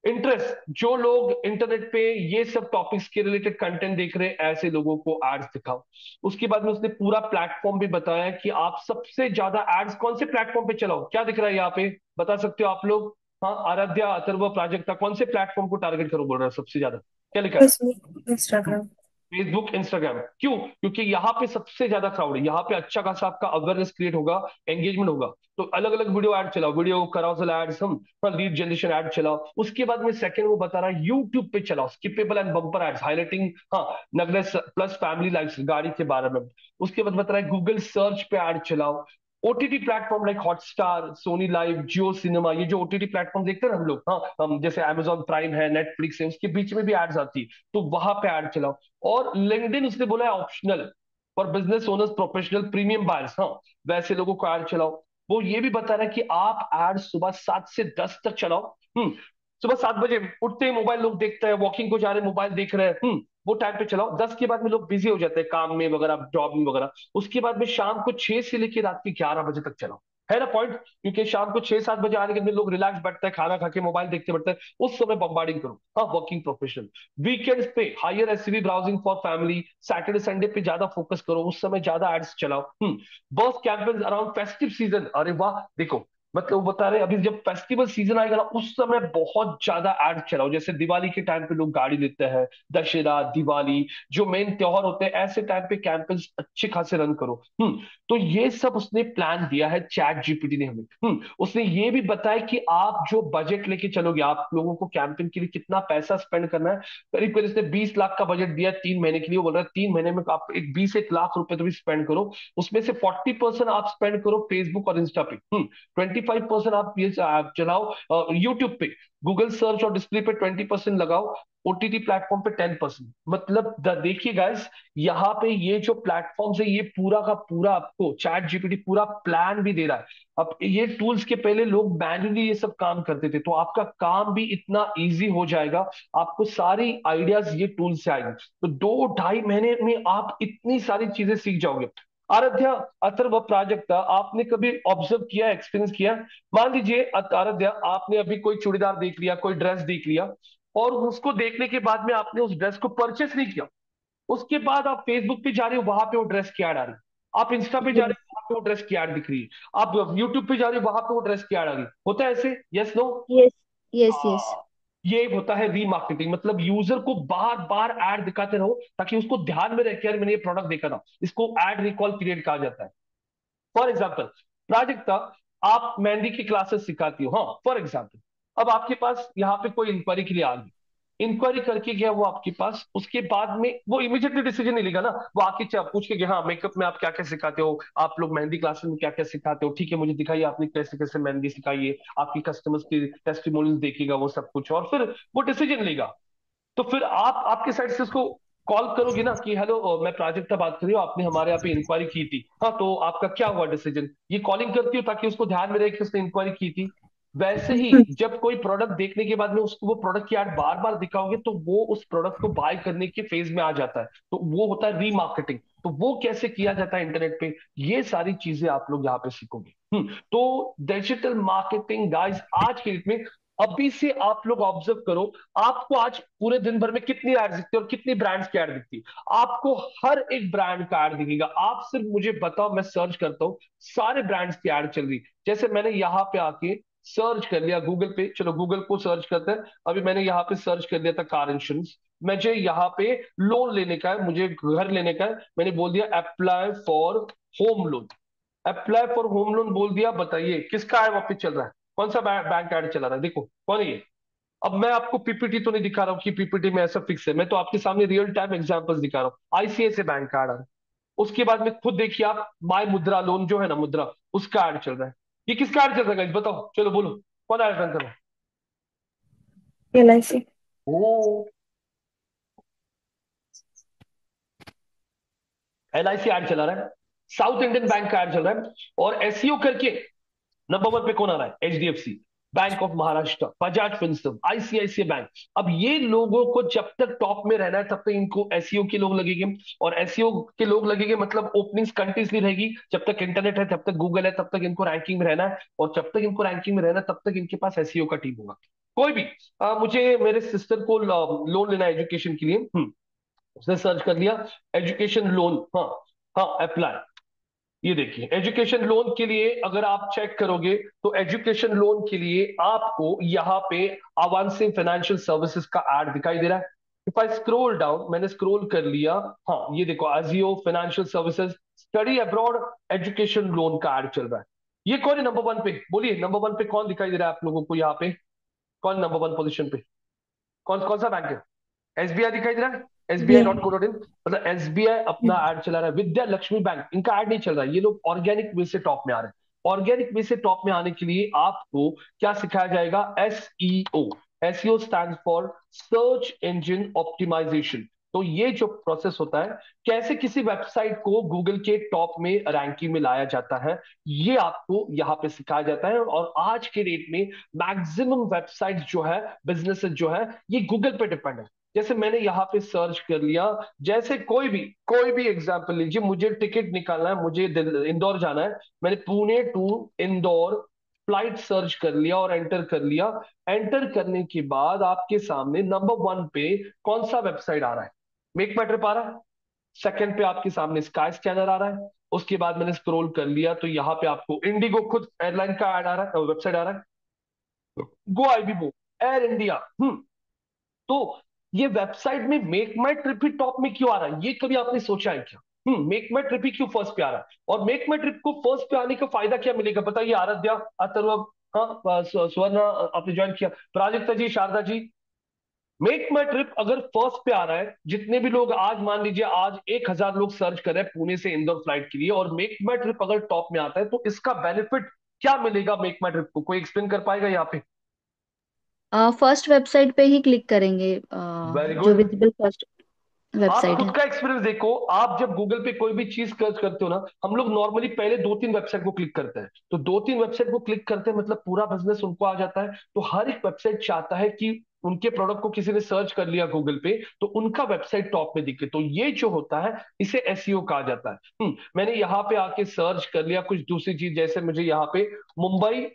इंटरेस्ट, जो लोग इंटरनेट पे ये सब टॉपिक्स के रिलेटेड कंटेंट देख रहे हैं, ऐसे लोगों को एड्स दिखाओ। उसके बाद में उसने पूरा प्लेटफॉर्म भी बताया कि आप सबसे ज्यादा एड्स कौन से प्लेटफॉर्म पे चलाओ। क्या दिख रहा है यहाँ पे, बता सकते हो आप लोग? हाँ, आराध्या, अथर्व, प्राजक्ता, कौन से प्लेटफॉर्म को टारगेट करो बोल रहा है सबसे ज्यादा, क्या लिखा है? Facebook, Instagram. Facebook, Instagram. क्यों? क्योंकि यहाँ पे सबसे ज्यादा क्राउड है, यहाँ पे अच्छा खासा आपका अवेयरनेस क्रिएट होगा, एंगेजमेंट होगा। तो अलग अलग वीडियो ऐड चलाओ, वीडियो कराओसल एड्स, हम लीड जनरेशन ऐड चलाओ। उसके बाद में सेकंड वो बता रहा है यूट्यूब पे चलाओ skippable and bumper ads, highlighting हाँ नगलेस प्लस फैमिली लाइफ, गाड़ी के बारे में। उसके बाद बता रहा है गूगल सर्च पे ऐड चलाओ। OTT platform like Hotstar, Sony Liv, Jio cinema, ये जो ओटीटी प्लेटफॉर्म देखते हैं ना हम लोग, हाँ हम जैसे अमेजॉन प्राइम है, नेटफ्लिक्स है, उसके बीच में भी एड्स आती है, तो वहां पे ऐड चलाओ। और लिंक्डइन उसने बोला है optional for business owners, professional, premium buyers, हाँ वैसे लोगों को ऐड चलाओ। वो ये भी बता रहा है कि आप ऐड सुबह 7 से 10 तक चलाओ। सुबह 7 बजे उठते ही मोबाइल लोग देखते हैं, वॉकिंग को जा रहे हैं मोबाइल देख रहे हैं, वो टाइम पे चलाओ। 10 के बाद में लोग बिजी हो जाते हैं काम में वगैरह, जॉब में वगैरह। उसके बाद में शाम को 6 से लेकर रात के 11 बजे तक चलाओ, है ना पॉइंट? क्योंकि शाम को 6-7 बजे आने के बाद लोग रिलैक्स बैठते हैं, खाना खा के मोबाइल देखते बैठते हैं, उस समय बम्बार्डिंग करो। हाँ, वर्किंग प्रोफेशनल। वीकेंड्स पे हायर एससीवी browsing for family, Saturday Sunday पे ज्यादा फोकस करो, उस समय ज्यादा एड्स चलाओ। Birth campaigns around festive season, अरे वाह देखो मतलब वो बता रहे अभी जब फेस्टिवल सीजन आएगा ना उस समय बहुत ज्यादा एड चलाओ, जैसे दिवाली के टाइम पे लोग गाड़ी लेते हैं, दशहरा, दिवाली, जो मेन त्योहार होते हैं, ऐसे टाइम पे कैंपेन्स अच्छे खासे रन करो। तो ये सब उसने प्लान दिया है चैट जीपीटी ने हमें। उसने ये भी बताया कि आप जो बजट लेके चलोगे, आप लोगों को कैंपेन के लिए कितना पैसा स्पेंड करना है। करीब करीब इसने 20 लाख का बजट दिया 3 महीने के लिए। वो बोल रहा है 3 महीने में आप एक 20 1 लाख रुपए तो भी स्पेंड करो। उसमें से 40% आप स्पेंड करो फेसबुक और इंस्टा पे। 25% आप ये आप चलाओ यूट्यूब पे, गूगल सर्च और डिस्प्ले पे 20% लगाओ, ओटीटी प्लेटफॉर्म पे 10%। मतलब देखिए गाइस, यहाँ पे ये जो प्लेटफॉर्म है ये पूरा का पूरा आपको चैट जीपीटी पूरा प्लान भी दे रहा है। अब ये टूल्स के पहले लोग मैन्युअली ये सब काम करते थे, तो आपका काम भी इतना इजी हो जाएगा। आपको सारी आइडियाज ये टूल से आएंगे, तो 2 2.5 महीने में आप इतनी सारी चीजें सीख जाओगे। आराध्या, अथर्व, प्राजक्ता, आपने कभी ऑब्जर्व किया, एक्सपीरियंस किया? मान लीजिए आराध्या, आपने अभी कोई चूड़ीदार देख लिया, कोई ड्रेस देख लिया, और उसको देखने के बाद में आपने उस ड्रेस को परचेस नहीं किया। उसके बाद आप फेसबुक पे जा रहे हो, वहां पे वो ड्रेस की ऐड आ रही है। आप इंस्टा पे जा रहे हो, वहां पे वो ड्रेस की ऐड दिख रही है। आप यूट्यूब पे जा रहे हो, वहां पे वो ड्रेस की ऐड आ रही है। होता है ऐसे, yes no? Yes yes yes. ये होता है रीमार्केटिंग। मतलब यूजर को बार बार ऐड दिखाते रहो ताकि उसको ध्यान में रहे कि यार मैंने ये प्रोडक्ट देखा था। इसको ऐड रिकॉल पीरियड कहा जाता है। फॉर एग्जाम्पल, प्राजक्ता, आप मेहंदी की क्लासेस सिखाती हो, हाँ फॉर एग्जाम्पल। अब आपके पास यहाँ पे कोई इंक्वायरी के लिए आ गई, इंक्वायरी करके गया वो आपके पास, उसके बाद में वो इमीडिएटली डिसीजन नहीं लेगा ना। वो आके पूछ के गया, हाँ मेकअप में आप क्या क्या सिखाते हो, आप लोग मेहंदी क्लासेस में क्या क्या सिखाते हो, ठीक है मुझे दिखाइए आपने कैसे कैसे मेहंदी सिखाई है, आपकी कस्टमर्स की टेस्टिमोनियल्स देखेगा वो सब कुछ, और फिर वो डिसीजन लेगा। तो फिर आप आपके साइड से उसको कॉल करोगे ना कि हेलो मैं प्राजक्ता बात कर रही हूँ, आपने हमारे यहाँ पे इंक्वायरी की थी, हाँ तो आपका क्या हुआ डिसीजन। ये कॉलिंग करती हो ताकि उसको ध्यान में रहे कि उसने इंक्वायरी की थी। वैसे ही जब कोई प्रोडक्ट देखने के बाद में उसको वो प्रोडक्ट की ऐड बार बार दिखाओगे तो वो उस प्रोडक्ट को बाय करने के फेज में आ जाता है। तो वो होता है रीमार्केटिंग। तो वो कैसे किया जाता है इंटरनेट पे, ये सारी चीजें आप लोग यहाँ पे सीखोगे। तो डिजिटल मार्केटिंग गाइस आज के डेट में, अभी से आप लोग ऑब्जर्व करो, आपको आज पूरे दिन भर में कितनी ऐड दिखती है और कितनी ब्रांड्स की ऐड दिखती है। आपको हर एक ब्रांड का ऐड दिखेगा। आप सिर्फ मुझे बताओ, मैं सर्च करता हूँ, सारे ब्रांड्स की ऐड चल रही। जैसे मैंने यहाँ पे आके सर्च कर लिया गूगल पे, चलो गूगल को सर्च करते हैं। अभी मैंने यहाँ पे सर्च कर लिया था कार इंश्योरेंस। मुझे यहाँ पे लोन लेने का है, मुझे घर लेने का है, मैंने बोल दिया apply for home loan. Apply for home loan बोल दिया। बताइए किसका ऐड वहां पे चल रहा है, कौन सा बैंक ऐड चला रहा है, देखो कौन है ये। अब मैं आपको पीपीटी तो नहीं दिखा रहा हूँ कि पीपीटी में ऐसा फिक्स है, मैं तो आपके सामने रियल टाइम एग्जांपल्स दिखा रहा हूँ। आईसीआईसी बैंक का ऐड आ रहा है। उसके बाद में खुद देखिए आप, माय मुद्रा लोन जो है ना, मुद्रा, उसका ऐड चल रहा है। ये किसका ऐड चल रहा है guys? बताओ, चलो बोलो, कौन ऐड रन कर रहा है? LIC। ओ, एलआईसी ऐड चला रहा है, साउथ इंडियन बैंक का ऐड चल रहा है, और एसईओ करके नंबर 1 पे कौन आ रहा है? HDFC bank of Maharashtra, Bajaj Finserv, ICICI bank. अब ये लोगों को जब तक टॉप में रहना है तब तक इनको एसईओ के लोग लगेंगे, और एसईओ के लोग लगेंगे मतलब ओपनिंग्स कंटिन्यूसली रहेगी। जब तक इंटरनेट है, तब तक गूगल है, तब तक इनको रैंकिंग में रहना है, और जब तक इनको रैंकिंग में रहना है तब तक इनके पास एसईओ का टीम होगा। कोई भी मुझे मेरे सिस्टर को लोन लेना है एजुकेशन के लिए। उसने सर्च कर लिया एजुकेशन लोन, हाँ हाँ अप्लाई। ये देखिए एजुकेशन लोन के लिए अगर आप चेक करोगे तो एजुकेशन लोन के लिए आपको यहाँ पे अवांसी फाइनेंशियल सर्विसेज का ऐड दिखाई दे रहा है। If I scroll down, Maine scroll कर लिया, हाँ ये देखो Ajio financial services study abroad education loan का ऐड चल रहा है। ये कौन है नंबर 1 पे? बोलिए नंबर 1 पे कौन दिखाई दे रहा है आप लोगों को यहाँ पे? कौन नंबर 1 पोजिशन पे? कौन कौन सा बैंक है? एसबीआई दिखाई दे रहा है, SBI SBI। Dot co dot in. मतलब एसबीआई अपना ऐड चला रहा है। विद्या लक्ष्मी बैंक, इनका ऐड नहीं चल रहा है। ये लोग ऑर्गेनिक वे से टॉप में आ रहे हैं। ऑर्गेनिक वे से टॉप में आने के लिए आपको क्या सिखाया जाएगा? SEO. SEO stand for search engine optimisation. तो ये जो प्रोसेस होता है, कैसे किसी वेबसाइट को गूगल के टॉप में रैंकिंग में लाया जाता है, ये आपको यहाँ पे सिखाया जाता है। और आज के डेट में मैक्सिमम वेबसाइट जो है, बिजनेसेस जो है, ये गूगल पे डिपेंड है। जैसे मैंने यहाँ पे सर्च कर लिया, जैसे कोई भी एग्जांपल लीजिए, मुझे टिकट निकालना है, मुझे इंदौर जाना है, मैंने Pune to Indore flight search कर लिया और एंटर कर लिया। एंटर करने के बाद आपके सामने नंबर 1 पे कौन सा वेबसाइट आ रहा है? मेक मैटर पा रहा है? सेकंड पे आपके सामने स्काई स्कैनर आ रहा है। उसके बाद मैंने स्क्रॉल कर लिया तो यहाँ पे आपको इंडिगो खुद एयरलाइन का ऐड आ रहा है, वेबसाइट आ रहा है। गो आईबीबो, एयर इंडिया। तो ये वेबसाइट में मेक माई ट्रिप ही टॉप में क्यों आ रहा है, ये कभी आपने सोचा है क्या? मेक माई ट्रिप ही क्यों फर्स्ट पे आ रहा है? और मेक माई ट्रिप को फर्स्ट पे आने का फायदा क्या मिलेगा बताइए? आराध्या, अथर्व, हाँ, स्वर्ण आपने ज्वाइन किया, प्राजक्ता जी, शारदा जी। मेक माई ट्रिप अगर फर्स्ट पे आ रहा है, जितने भी लोग आज मान लीजिए आज 1,000 लोग सर्च कर रहे हैं पुणे से इंदौर फ्लाइट के लिए, और मेक माई ट्रिप अगर टॉप में आता है तो इसका बेनिफिट क्या मिलेगा मेक माई ट्रिप को? कोई एक्सप्लेन कर पाएगा यहाँ पे? फर्स्ट वेबसाइट पे ही क्लिक करेंगे, वेरी जो गुड। विजिबल फर्स्ट आप वेबसाइट खुद है। का एक्सपीरियंस देखो, आप जब गूगल पे कोई भी चीज सर्च करते हो ना, हम लोग नॉर्मली पहले 2-3 वेबसाइट को क्लिक करते हैं, तो 2-3 वेबसाइट को क्लिक करते हैं मतलब पूरा बिजनेस उनको आ जाता है। तो हर एक वेबसाइट चाहता है कि उनके प्रोडक्ट को किसी ने सर्च कर लिया गूगल पे तो उनका वेबसाइट टॉप में दिखे। तो ये जो होता है इसे एसईओ कहा जाता है। मैंने यहाँ पे आके सर्च कर लिया कुछ दूसरी चीज, जैसे मुझे यहाँ पे मुंबई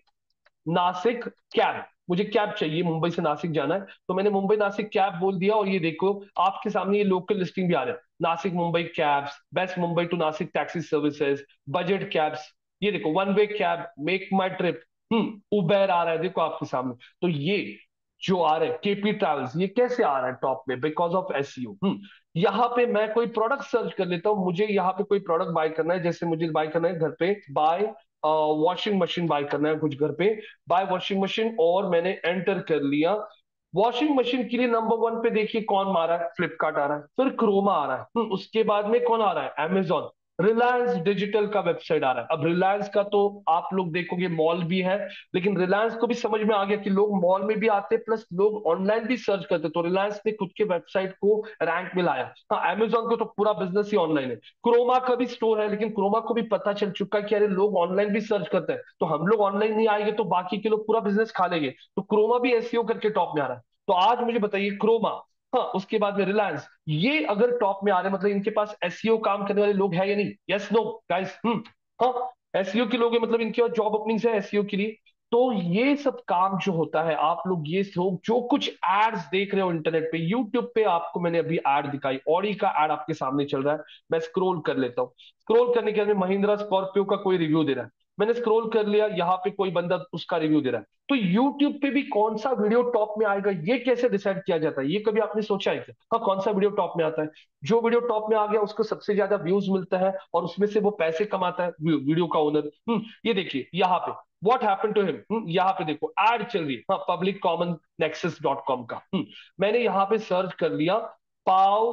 नासिक कैब, मुझे कैब चाहिए, मुंबई से नासिक जाना है, तो मैंने मुंबई नासिक कैब बोल दिया और ये देखो आपके सामने ये लोकल लिस्टिंग भी आ रहा है। Nashik Mumbai cabs, best Mumbai to Nashik taxi services, budget cabs, ये देखो वन वे कैब, मेक माई ट्रिप, उबेर आ रहा है देखो आपके सामने। तो ये जो आ रहा है केपी ट्रैवल्स, ये कैसे आ रहा है टॉप में? Because of SEO. यहाँ पे मैं कोई प्रोडक्ट सर्च कर लेता हूँ, मुझे यहाँ पे कोई प्रोडक्ट बाय करना है, जैसे मुझे बाय करना है घर पे बाय वॉशिंग मशीन बाय करना है कुछ घर पे, बाय वॉशिंग मशीन, और मैंने एंटर कर लिया। वॉशिंग मशीन के लिए नंबर 1 पे देखिए कौन आ रहा है, फ्लिपकार्ट आ रहा है, फिर क्रोमा आ रहा है, उसके बाद में कौन आ रहा है, अमेजॉन, रिलायंस डिजिटल का वेबसाइट आ रहा है। अब रिलायंस का तो आप लोग देखोगे मॉल भी है, लेकिन रिलायंस को भी समझ में आ गया कि लोग मॉल में भी आते प्लस लोग ऑनलाइन भी सर्च करते, तो रिलायंस ने खुद के वेबसाइट को रैंक में लाया। हाँ, अमेजॉन को तो पूरा बिजनेस ही ऑनलाइन है। क्रोमा का भी स्टोर है, लेकिन क्रोमा को भी पता चल चुका है कि अरे लोग ऑनलाइन भी सर्च करते हैं, तो हम लोग ऑनलाइन नहीं आएंगे तो बाकी के लोग पूरा बिजनेस खा लेंगे, तो क्रोमा भी एसईओ करके टॉप में आ रहा है। तो आज मुझे बताइए क्रोमा, हाँ, उसके बाद में रिलायंस, ये अगर टॉप में आ रहे हैं मतलब इनके पास एसईओ काम करने वाले लोग हैं या नहीं? Yes no guys? हाँ, एसईओ के लोग हैं, मतलब इनके पास जॉब ओपनिंग्स है एसईओ के लिए। तो ये सब काम जो होता है, आप लोग ये लोग जो कुछ एड्स देख रहे हो इंटरनेट पे, यूट्यूब पे आपको मैंने अभी एड दिखाई, ऑडी का एड आपके सामने चल रहा है, मैं स्क्रॉल कर लेता हूँ। स्क्रॉल करने के बाद में महिंद्रा स्कॉर्पियो का कोई रिव्यू दे रहा है, मैंने स्क्रॉल कर लिया, यहाँ पे कोई बंदा उसका रिव्यू दे रहा है। तो यूट्यूब पे भी कौन सा वीडियो टॉप में आएगा ये कैसे डिसाइड किया जाता है, ये कभी आपने सोचा है क्या? हाँ, कौन सा वीडियो टॉप में आता है? जो वीडियो टॉप में आ गया उसको सबसे ज्यादा व्यूज मिलता है और उसमें से वो पैसे कमाता है वीडियो का ओनर। ये देखिए यहाँ पे व्हाट हैपेंड टू हिम, यहाँ पे देखो एड चल रही है, हाँ, public common nexus dot com का। मैंने यहाँ पे सर्च कर लिया पाव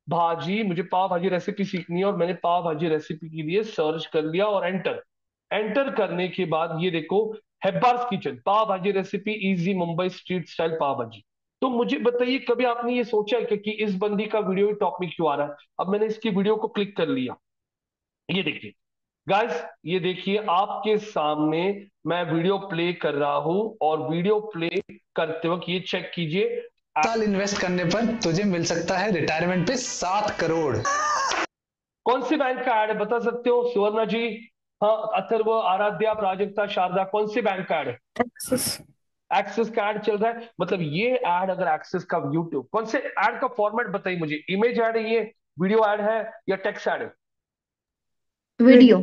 भाजी, मुझे पाव भाजी रेसिपी सीखनी है, और मैंने पाव भाजी रेसिपी के लिए सर्च कर लिया और एंटर। एंटर करने के बाद ये देखो हेब्बार्स किचन पाव भाजी recipe easy Mumbai street style पाव भाजी। तो मुझे बताइए कभी आपने ये सोचा है कि इस बंदी का वीडियो टॉप में क्यों आ रहा है? अब मैंने इसकी वीडियो को क्लिक कर लिया, ये देखिए गाइस, ये देखिए आपके सामने मैं वीडियो प्ले कर रहा हूं, और वीडियो प्ले करते वक्त ये चेक कीजिए, साल इन्वेस्ट करने पर तुझे मिल सकता है रिटायरमेंट पे 7 करोड़। कौन सी बैंक का ऐड है बता सकते हो सुवर्णा जी? हाँ, अथर्व, आराध्या, प्राजक्ता, शारदा, कौन सी बैंक का ऐड है? एक्सेस। एक्सिस का ऐड चल रहा है, मतलब ये ऐड अगर एक्सिस का यूट्यूब, कौन से ऐड का फॉर्मेट बताइए मुझे, इमेज ऐड है ये, वीडियो ऐड है या टेक्स्ट ऐड है? वीडियो।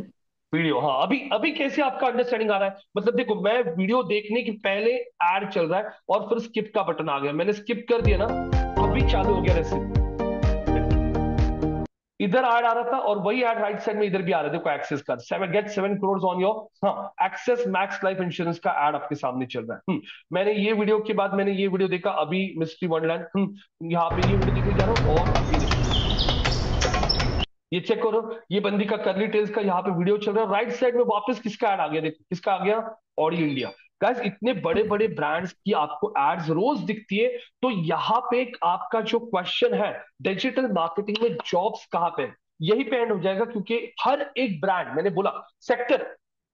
वीडियो, हाँ। अभी अभी कैसे आपका अंडरस्टैंडिंग आ रहा है? मतलब देखो मैं वीडियो देखने के पहले ऐड चल रहा है और फिर स्किप का बटन आ गया, मैंने स्किप कर दिया ना, अभी चालू हो गया रेसिपी, इधर ऐड आ रहा था और वही ऐड राइट साइड में इधर भी आ रहा है, देखो एक्सेस का 7 करोड़ ऑन योर, हाँ, एक्सेस मैक्स लाइफ इंश्योरेंस का ऐड आपके सामने चल रहा है। मैंने ये वीडियो के बाद मैंने ये वीडियो देखा अभी मिस्ट्री वंडरलैंड, यहाँ पे ये वीडियो देखने जा रहा हूँ, और अभी देखो ये चेक करो, ये बंदी का करली टेल्स का यहाँ पे वीडियो चल रहा है, राइट साइड में वापस किसका ऐड आ गया, देखो किसका आ गया, ऑडी इंडिया। गाइस, इतने बड़े बड़े ब्रांड्स की आपको एड्स रोज दिखती है, तो यहाँ पे एक आपका जो क्वेश्चन है डिजिटल मार्केटिंग में जॉब्स कहाँ पे है, यही पे एंड हो जाएगा, क्योंकि हर एक ब्रांड, मैंने बोला sector,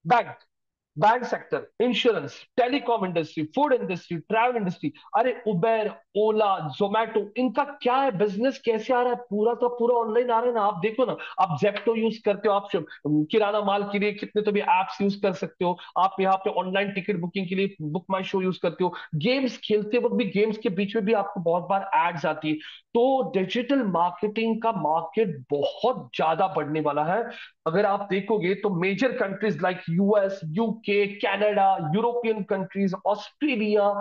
bank, bank sector, insurance, telecom industry, food industry, travel industry, अरे उबेर, ओला, जोमेटो, इनका क्या है बिजनेस, कैसे आ रहा है, पूरा का पूरा ऑनलाइन आ रहा है ना। आप देखो ना, आप जेप्टो यूज करते हो, आप किराना माल के लिए कितने तो भी एप्स यूज कर सकते हो, आप यहाँ पे ऑनलाइन टिकट बुकिंग के लिए बुक माई शो यूज करते हो, गेम्स खेलते वक्त भी गेम्स के बीच में भी आपको बहुत बार एड्स आती है। तो डिजिटल मार्केटिंग का मार्केट बहुत ज्यादा बढ़ने वाला है। अगर आप देखोगे तो major countries like US, UK, Canada, European countries, Australia,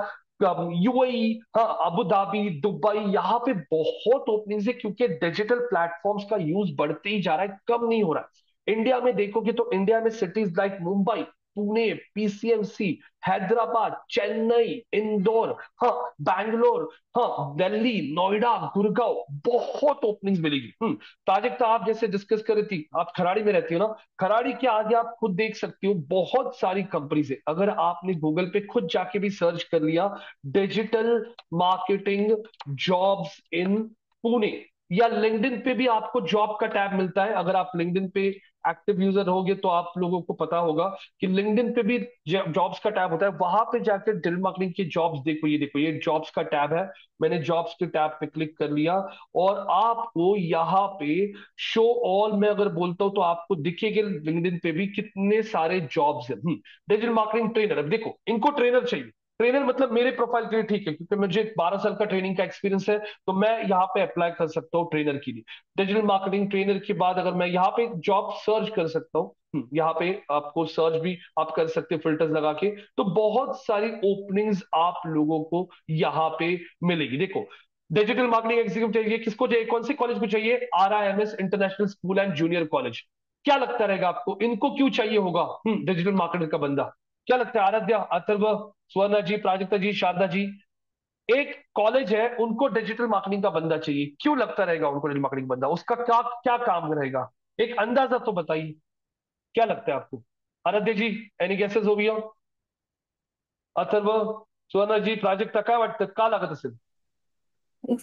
UAE, हाँ, अबू धाबी, दुबई, यहाँ पे बहुत ओपनिंग्स है, क्योंकि डिजिटल प्लेटफॉर्म्स का यूज बढ़ते ही जा रहा है, कम नहीं हो रहा है। इंडिया में देखोगे तो इंडिया में cities like Mumbai, Pune, PCMC, Hyderabad, Chennai, Indore, हाँ, बैंगलोर, हाँ, दिल्ली, नोएडा, गुड़गांव, बहुत ओपनिंग्स मिलेगी। ताजिक, आप जैसे डिस्कस कर रही थी, आप खराड़ी में रहती हो ना, खराड़ी के आगे आप खुद देख सकती हो बहुत सारी कंपनीज है। अगर आपने गूगल पे खुद जाके भी सर्च कर लिया, digital marketing jobs in Pune, या लिंक्डइन पे भी आपको जॉब का टैब मिलता है। अगर आप लिंक्डइन पे एक्टिव यूजर होगे तो आप लोगों को पता होगा कि लिंक्डइन पे भी जॉब्स का टैब होता है, वहां पे जाकर डिजिटल मार्केटिंग की जॉब्स देखो, ये देखो, ये जॉब्स का टैब है। मैंने जॉब्स के टैब पे क्लिक कर लिया और आपको यहाँ पे शो ऑल में अगर बोलता हूं तो आपको दिखेगा लिंक्डइन पे भी कितने सारे जॉब्स हैं। डिजिटल मार्केटिंग ट्रेनर, अब देखो इनको ट्रेनर चाहिए। ट्रेनर मतलब मेरे प्रोफाइल के लिए ठीक है, क्योंकि मुझे 12 साल का ट्रेनिंग का एक्सपीरियंस है, तो मैं यहाँ पे अप्लाई कर सकता हूँ ट्रेनर के लिए। डिजिटल मार्केटिंग ट्रेनर के बाद अगर मैं यहाँ पे जॉब सर्च कर सकता हूँ, यहाँ पे आपको सर्च भी आप कर सकते हैं फिल्टर्स लगा के, तो बहुत सारी ओपनिंग्स आप लोगों को यहाँ पे मिलेगी। देखो, डिजिटल मार्केटिंग एग्जीक्यूटिव चाहिए, किसको चाहिए, कौन से कॉलेज को चाहिए, RIMS international school end junior college. क्या लगता रहेगा आपको, इनको क्यों चाहिए होगा डिजिटल मार्केटर का बंदा? क्या लगता है, आराध्या, अथर्व, स्वर्णा जी, प्राजक्ता जी, शारदा जी, एक कॉलेज है उनको डिजिटल मार्केटिंग का बंदा चाहिए, क्यों लगता रहेगा उनको डिजिटल मार्केटिंग बंदा, उसका क्या क्या काम रहेगा, एक अंदाजा तो बताइए, क्या लगता है आपको? आराध्य जी, एनी गेसेस हो गया? अथर्व, स्वर्णा जी, प्राजक्ता, काय वाटतं, का लागत असेल?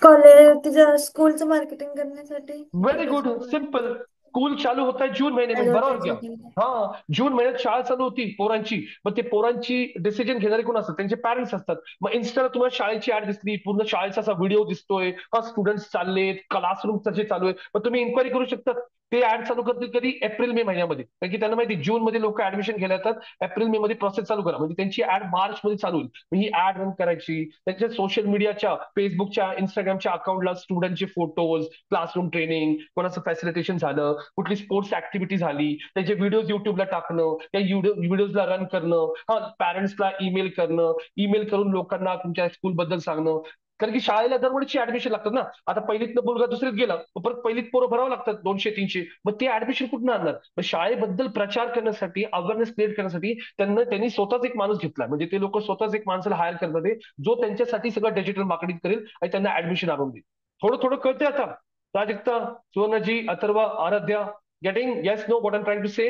कॉलेज तिच्या स्कूलचं मार्केटिंग करण्यासाठी very good, digital simple. School चालू होत आहे जून महीने में, बरोबर क्या? ऍडव्हर्टायझिंग. हा, जून महिन्यात शाळा चालू होती पोरांची, मग ते पोरांची डिसिजन घेणारे कोण असतात, त्यांचे पॅरेंट्स असतात। मग इन्स्टाला तुम्हाला शाळेची ऍड दिसली, पूर्ण शाळेचा असा व्हिडिओ दिसतोय, हा, स्टुडंट्स चाललेत, क्लासरूम तसे चालू आहे, मग तुम्ही इन्क्वायरी करू शकता। ते ऍड चालू करतील कधी, एप्रिल मे महिन्यामध्ये, कारण की त्यांना माहिती जून मध्ये लोक ऍडमिशन घ्यायला येतात, एप्रिल मे मध्ये प्रोसेस चालू करा, म्हणजे त्यांची ऍड मार्च मध्ये चालू होईल। मग ही ऍड रन करायची, त्यांच्या सोशल मीडियाच्या, फेसबुकच्या, इंस्टाग्रामच्या अकाउंटला स्टुडंटचे फोटोज, क्लासरूम ट्रेनिंग, कोणाचं फॅसिलिटेशन झालं, कुठली स्पोर्ट्स ऍक्टिव्हिटी झाली, त्याचे व्हिडिओज युट्यूबला टाकणं, त्या व्हिडिओजला रन करणं, हा, पॅरेंट्सला ईमेल करणं, ईमेल करून लोकांना तुमच्या स्कूल बद्दल सांगणं। कारण की शाळेला दरवर्षी ऍडमिशन लागतात ना, आता पहिलीतनं मुलगा दुसरीत गेला, परत पहिलीत पोरं भरावं लागतात 200-300, मग ते ऍडमिशन कुठून आणणार? मग शाळेबद्दल प्रचार करण्यासाठी, अवेअरनेस क्रिएट करण्यासाठी त्यांनी स्वतःच एक माणूस घेतला, म्हणजे ते लोक स्वतःच एक माणसाला हायर करतात जो त्यांच्यासाठी सगळं डिजिटल मार्केटिंग करेल आणि त्यांना ऍडमिशन आणून देईल। थोडं थोडं कळतंय आता? Prajakta, Suvarnaji, Atharva, Aradhya, getting yes no what I am trying to say?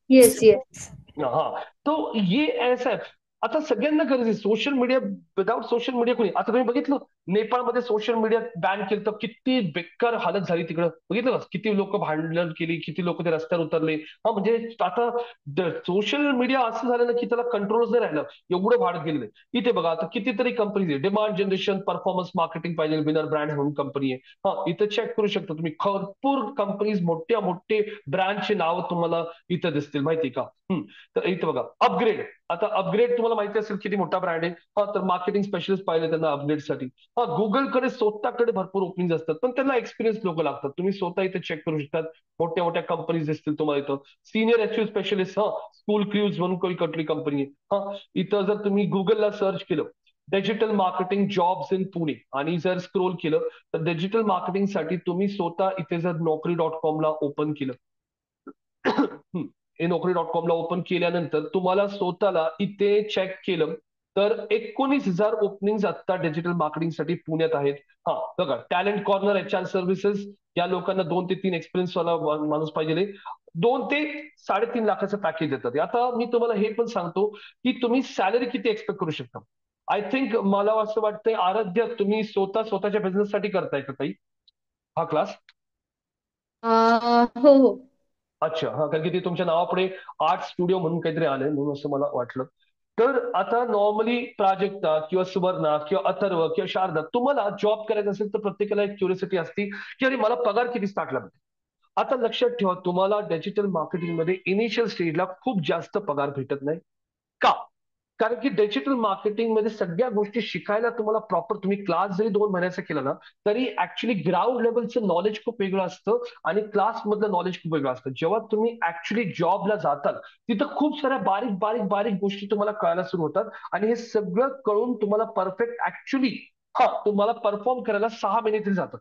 Yes yes. हाँ, तो ये ऐसा आहे। आता सगळ्यांना गरज आहे social media, without social media कोणी, आता तुम्ही बघितलं नेपाळमध्ये सोशल मीडिया बॅन केलं तर किती बेकार हालत झाली तिकडं, बघितलं का, किती लोक भांडण केली, किती लोक ते रस्त्यावर उतरले। हा, म्हणजे आता सोशल मीडिया असं झालं ना की त्याला कंट्रोलच नाही राहिलं, एवढं वाढत गेलेलं आहे। इथे बघा आता कितीतरी कंपनीज आहे, डिमांड जनरेशन, परफॉर्मन्स मार्केटिंग पाहिजे, विनर ब्रँड म्हणून कंपनी आहे। हा, इथं चेक करू शकता तुम्ही, भरपूर कंपनीज, मोठ्या मोठे ब्रँडचे नाव तुम्हाला इथं दिसतील, माहिती का? तर इथं बघा, अपग्रेड, आता अपग्रेड तुम्हाला माहिती असेल किती मोठा ब्रँड आहे। हा, तर मार्केटिंग स्पेशलिस्ट पाहिजे त्यांना अपग्रेडसाठी। हा, गुगलकडे स्वतःकडे भरपूर ओपनिंग असतात, पण त्यांना एक्सपिरियन्स लोक लागतात, तुम्ही स्वतः इथे चेक करू शकतात, मोठ्या मोठ्या कंपनीज दिसतील तुम्हाला इथं। सिनियर एचयू स्पेशलिस्ट, हा, स्कूल क्रूज म्हणून काही कुठली कंपनी आहे। हा, इथं जर तुम्ही गुगलला सर्च केलं digital marketing jobs in Pune आणि जर स्क्रोल केलं तर डिजिटल मार्केटिंगसाठी तुम्ही स्वतः इथे जर Naukri.com ला ओपन केलं, हे Naukri.com ला ओपन केल्यानंतर तुम्हाला स्वतःला इथे चेक केलं तर 19,000 ओपनिंग आता डिजिटल मार्केटिंगसाठी पुण्यात आहेत। हा, बघा, टॅलेंट कॉर्नर, HR सर्व्हिसेस, या लोकांना 2 ते 3 एक्सपिरियन्स वाला माणूस पाहिजे, 2 ते 3.5 लाखाचं पॅकेज देतात। आता मी तुम्हाला हे पण सांगतो की तुम्ही सॅलरी किती एक्सपेक्ट करू शकता। आय थिंक मला असं वाटतंय, आराध्य, तुम्ही स्वतःच्या बिझनेससाठी करताय का काही हा क्लास? हो हो. अच्छा, हा, कारण की ते तुमच्या नावापुढे आर्ट स्टुडिओ म्हणून काहीतरी आलंय म्हणून असं मला वाटलं. तर आता नॉर्मली प्राजक्ता किंवा सुवर्णा किंवा अथर्व किंवा शारदा, तुम्हाला जॉब करायचा असेल तर प्रत्येकाला एक क्युरियोसिटी असते की अरे मला पगार किती स्टार्टला भेटेल. आता लक्षात ठेवा, तुम्हाला डिजिटल मार्केटिंगमध्ये इनिशियल स्टेजला खूप जास्त पगार भेटत नाही. का? कारण की डिजिटल मार्केटिंगमध्ये सगळ्या गोष्टी शिकायला तुम्हाला प्रॉपर, तुम्ही क्लास जरी 2 महिन्याचा केला ना, तरी ऍक्च्युली ग्राउंड लेवलचं नॉलेज खूप वेगळं असतं आणि क्लासमधलं नॉलेज खूप वेगळं असतं. जेव्हा तुम्ही ऍक्च्युली जॉबला जाताल, तिथं खूप साऱ्या बारीक बारीक बारीक गोष्टी तुम्हाला कळायला सुरू होतात आणि हे सगळं कळून तुम्हाला परफेक्ट ऍक्च्युली, हा, तुम्हाला परफॉर्म करायला 6 महिने तरी जातात.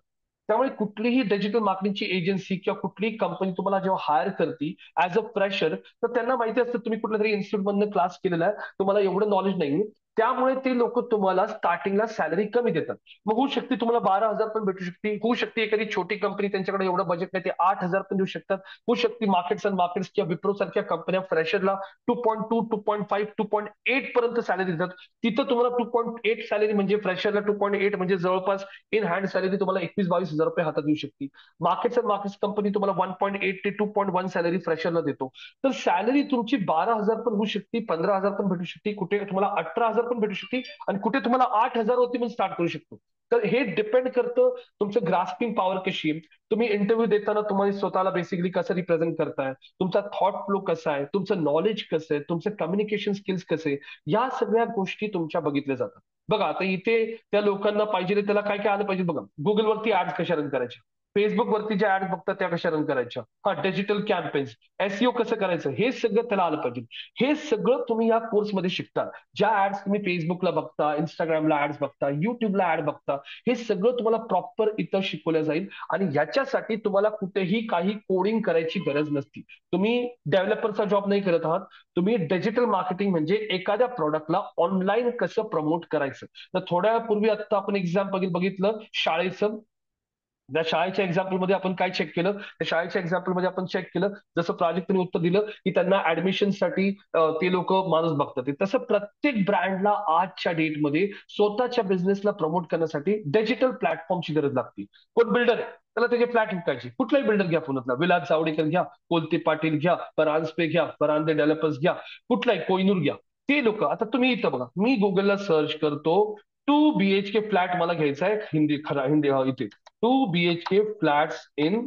त्यामुळे कुठलीही डिजिटल मार्केटिंगची एजन्सी किंवा कुठलीही कंपनी तुम्हाला जेव्हा हायर करते ऍज अ फ्रेशर, तर त्यांना माहिती असतं तुम्ही कुठल्या तरी इन्स्टिट्यूटमधनं क्लास केलेला आहे, तुम्हाला एवढं नॉलेज नाही. त्यामुळे ते लोक तुम्हाला स्टार्टिंगला सॅलरी कमी देतात. मग होऊ शकते तुम्हाला 12,000 पण भेटू शकते, होऊ शकते एखादी छोटी कंपनी त्यांच्याकडे एवढं बजेट नाही ते 8,000 पण देऊ शकतात. होऊ शकते मार्केट्स अँड मार्केट्स किंवा विप्रो सारख्या कंपन्या फ्रेशरला 2.2, 2.5, 2.8 पर्यंत सॅलरी देतात. तिथं तुम्हाला 2.8 सॅलरी म्हणजे फ्रेशरला 2.8 म्हणजे जवळपास इन हँड सॅलरी तुम्हाला 21-22 हजार रुपये हातात येऊ शकते. मार्केट्स अँड मार्केट्स कंपनी तुम्हाला 1.8 ते 2.1 सॅलरी फ्रेशरला देतो. तर सॅलरी तुमची 12,000 पण होऊ शकते, 15,000 पण भेटू शकते, कुठे तुम्हाला 18,000 पण भेटू शकते आणि कुठे तुम्हाला 8,000 वरती पण स्टार्ट करू शकतो. तर हे डिपेंड करतं तुमचं ग्रास्पिंग पॉवर कशी आहे, तुम्ही इंटरव्ह्यू देताना तुम्हाला स्वतःला बेसिकली कसं रिप्रेझेंट करताय, तुमचा थॉट फ्लो कसा आहे, तुमचं नॉलेज कसं आहे, तुमचं कम्युनिकेशन स्किल्स कसे, या सगळ्या गोष्टी तुमच्या बघितल्या जातात. बघा आता इथे त्या लोकांना पाहिजे त्याला काय काय आलं पाहिजे बघा. गुगलवरती ऍड्स कशा रन करायच्या, फेसबुकवरती ज्या ऍड बघतात त्या कशा रन करायच्या, हा, डिजिटल कॅम्पेन्स, एसईओ कसं करायचं, हे सगळं त्याला आलं पाहिजे. हे सगळं तुम्ही या कोर्समध्ये शिकता. ज्या ऍड्स तुम्ही फेसबुकला बघता, इंस्टाग्रामला ऍड्स बघता, युट्यूबला ऍड बघता, हे सगळं तुम्हाला प्रॉपर इथं शिकवलं जाईल आणि याच्यासाठी तुम्हाला कुठेही काही कोडिंग करायची गरज नसती. तुम्ही डेव्हलपरचा जॉब नाही करत आहात, तुम्ही डिजिटल मार्केटिंग म्हणजे एखाद्या प्रॉडक्टला ऑनलाईन कसं प्रमोट करायचं. तर थोड्या वेळापूर्वी आता आपण एक्झाम्पल बघितलं शाळेचं. त्या शाळेच्या एक्झाम्पलमध्ये आपण काय चेक केलं, त्या शाळेच्या एक्झाम्पलमध्ये आपण चेक केलं, जसं प्राजक्तने उत्तर दिलं की त्यांना ऍडमिशनसाठी ते लोक माणूस बघतात. तसं प्रत्येक ब्रँडला आजच्या डेटमध्ये स्वतःच्या बिझनेसला प्रमोट करण्यासाठी डिजिटल प्लॅटफॉर्मची गरज लागते. कोण बिल्डर आहे त्याला त्याचे फ्लॅट विकायचे, कुठलाही बिल्डर घ्या, पुण्यातला विलास जावडेकर घ्या, कोलते पाटील घ्या, परांजपे घ्या, परांदे डेव्हलपर्स घ्या, कुठलाही कोहिनूर घ्या, ते लोक. आता तुम्ही इथं बघा, मी गुगलला सर्च करतो 2 BHK फ्लॅट मला घ्यायचा आहे हिंदी इथे 2 BHK फ्लॅट्स इन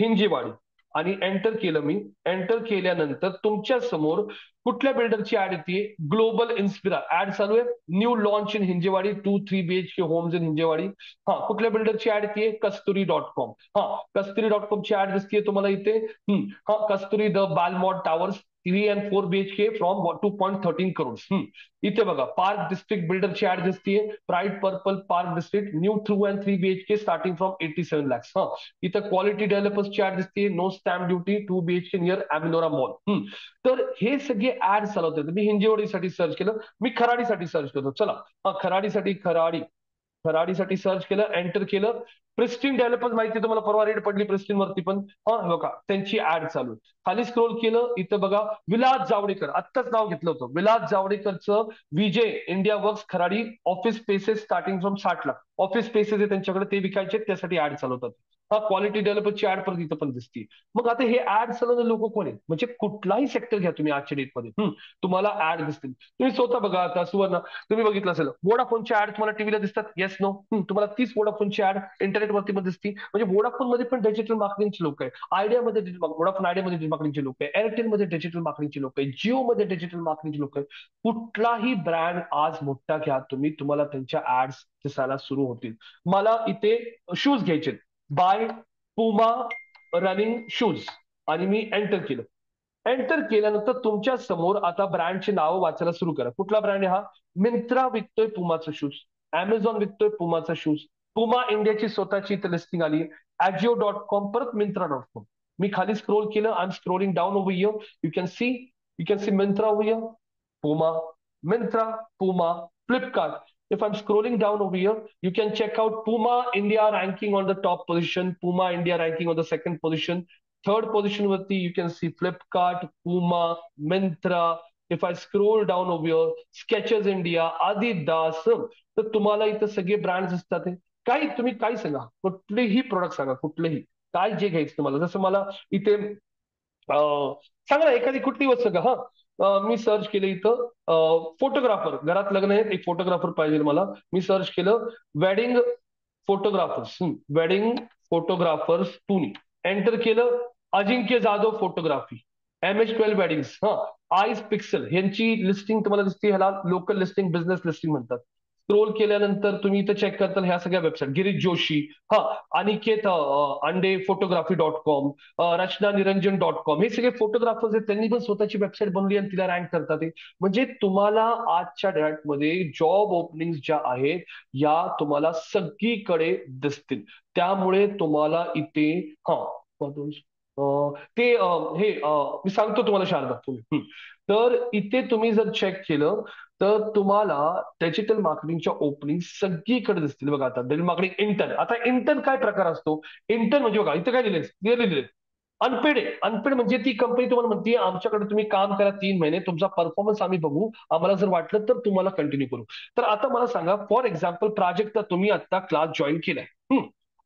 हिंजेवाडी आणि एंटर केलं मी. एंटर केल्यानंतर तुमच्या समोर कुठल्या बिल्डरची ऍड येते, ग्लोबल इन्स्पिरा ऍड चालू आहे, new launch in Hinjewadi 2-3 BHK homes in Hinjewadi. हा, कुठल्या बिल्डरची ऍड येते, कस्तुरी.com. हा, कस्तुरी.com ची ऍड दिसते तुम्हाला इथे. हा, Kasturi the Balmoral towers 3 and 4 BHK from 2.13 crores. इथे बघा पार्क डिस्ट्रिक्ट बिल्डरची ऍड दिसतीये, pride purple park district new 2 and 3 BHK starting from 87 lakhs. हा, इथं क्वालिटी डेव्हलपर्सची ऍड दिसते, no stamp duty 2 BHK near Amanora mall. तर हे सगळे ऍड चालवतात. मी हिंजेवाडीसाठी सर्च केलं, मी खराडीसाठी सर्च करतो. चला, हा, खराडीसाठी खराडीसाठी सर्च केलं, एंटर केलं. प्रिस्टीन डेव्हलपर्स माहिती आहे तुम्हाला, परवा रेड पडली प्रिस्टीन वरती पण. हा बघा त्यांची ऍड चालू. खाली स्क्रोल केलं, इथं बघा विलास जावडेकर, आत्ताच नाव घेतलं होतं, विलास जावडेकरचं Vijay India works Kharadi office spaces starting from 60 lakh office spaces आहे त्यांच्याकडे, ते विकायचे, त्यासाठी ऍड चालवतात. हा, क्वालिटी डेव्हलपरची ऍड परत इथं पण दिसते. मग आता हे ऍड चालवणारे लोक कोण आहेत, म्हणजे कुठलाही सेक्टर घ्या तुम्ही आजच्या डेटमध्ये तुम्हाला ऍड दिसतील. तुम्ही स्वतः बघा आता सुवर्ण, तुम्ही बघितलं असेल वोडाफोनची ऍड तुम्हाला टीव्हीला दिसतात, येस नो, तुम्हाला तीच वोडाफोनची ऍड इंटरनेटवरती पण दिसती. म्हणजे वोडाफोन मध्ये पण डिजिटल मार्केटिंगचे लोक आहे, आयडियामध्ये वोडाफोन आयडियामध्ये डिजिटल मार्केटिंगचे लोक आहे, एअरटेलमध्ये डिजिटल मार्केटिंगचे लोक आहे, जिओमध्ये डिजिटल मार्केटिंगचे लोक आहे. कुठलाही ब्रँड आज मोठा घ्या तुम्ही, तुम्हाला त्यांच्या ऍड्स दिसायला सुरू होतील. मला इथे शूज घ्यायचे, बाय पुमा रनिंग शूज, आणि मी एंटर केलं. एंटर केल्यानंतर तुमच्या समोर आता ब्रँडचे नाव वाचायला सुरू करा. कुठला ब्रँड आहे हा, मिंत्रा विकतोय पुमाचं शूज, अमेझॉन विकतोय पुमाचा शूज, पुमा इंडियाची स्वतःची इथं लिस्टिंग आली, Ajio.com, परत Myntra.com. मी खाली स्क्रोल केलं, I am scrolling down over here, you can see Myntra over here, Puma, Myntra, Puma, Flipkart. If I'm scrolling down over here, you can check out Puma India ranking on the top position, Puma India ranking on the second position. Third position वरती you can see Flipkart, Puma, Myntra. If I scroll down over here, Skechers India, Adidas. तर तुम्हाला इथं सगळे brands असतात. काही तुम्ही काय सांगा, कुठलेही प्रोडक्ट सांगा, कुठलेही काय जे घ्यायचं तुम्हाला. जसं मला इथे सांगा ना एखादी कुठली वस्तू का. हा मी सर्च केलं इथं फोटोग्राफर, घरात लग्न आहे एक फोटोग्राफर पाहिजे मला. मी सर्च केलं wedding photographers, wedding photographers Pune. Enter केलं अजिंक्य जाधव फोटोग्राफी, MS12 वेडिंग्स. हा आईस पिक्सल यांची लिस्टिंग तुम्हाला दिसते, ह्याला लोकल लिस्टिंग बिझनेस लिस्टिंग म्हणतात. स्क्रोल केल्यानंतर तुम्ही इथं चेक करताल ह्या सगळ्या वेबसाईट. गिरीश जोशी, हा अनिकेत अंडे फोटोग्राफी.com, रचना निरंजन.com, हे सगळे फोटोग्राफर्स आहेत, त्यांनी पण स्वतःची वेबसाईट बनवली आणि तिला रँक करतात ते. म्हणजे तुम्हाला आजच्या डेटमध्ये जॉब ओपनिंग ज्या आहेत या तुम्हाला सगळीकडे दिसतील. त्यामुळे तुम्हाला इथे हा ते हे मी सांगतो तुम्हाला शारदा तुम्ही. तर इथे तुम्ही जर चेक केलं तर तुम्हाला डिजिटल मार्केटिंगच्या ओपनिंग सगळीकडे दिसतील बघा. आता डिजिटल मार्केटिंग इंटर्न, आता इंटर्न काय प्रकार असतो. इंटर्न म्हणजे बघा इथं काय दिले, क्लिअरली दिले अनपेड आहे. अनपेड म्हणजे ती कंपनी तुम्हाला म्हणते आमच्याकडे तुम्ही काम करा 3 महिने, तुमचा परफॉर्मन्स आम्ही बघू, आम्हाला जर वाटलं तर तुम्हाला कंटिन्यू करू. तर आता मला सांगा फॉर एक्झाम्पल प्राजक्ता, तुम्ही आता क्लास जॉईन केलाय.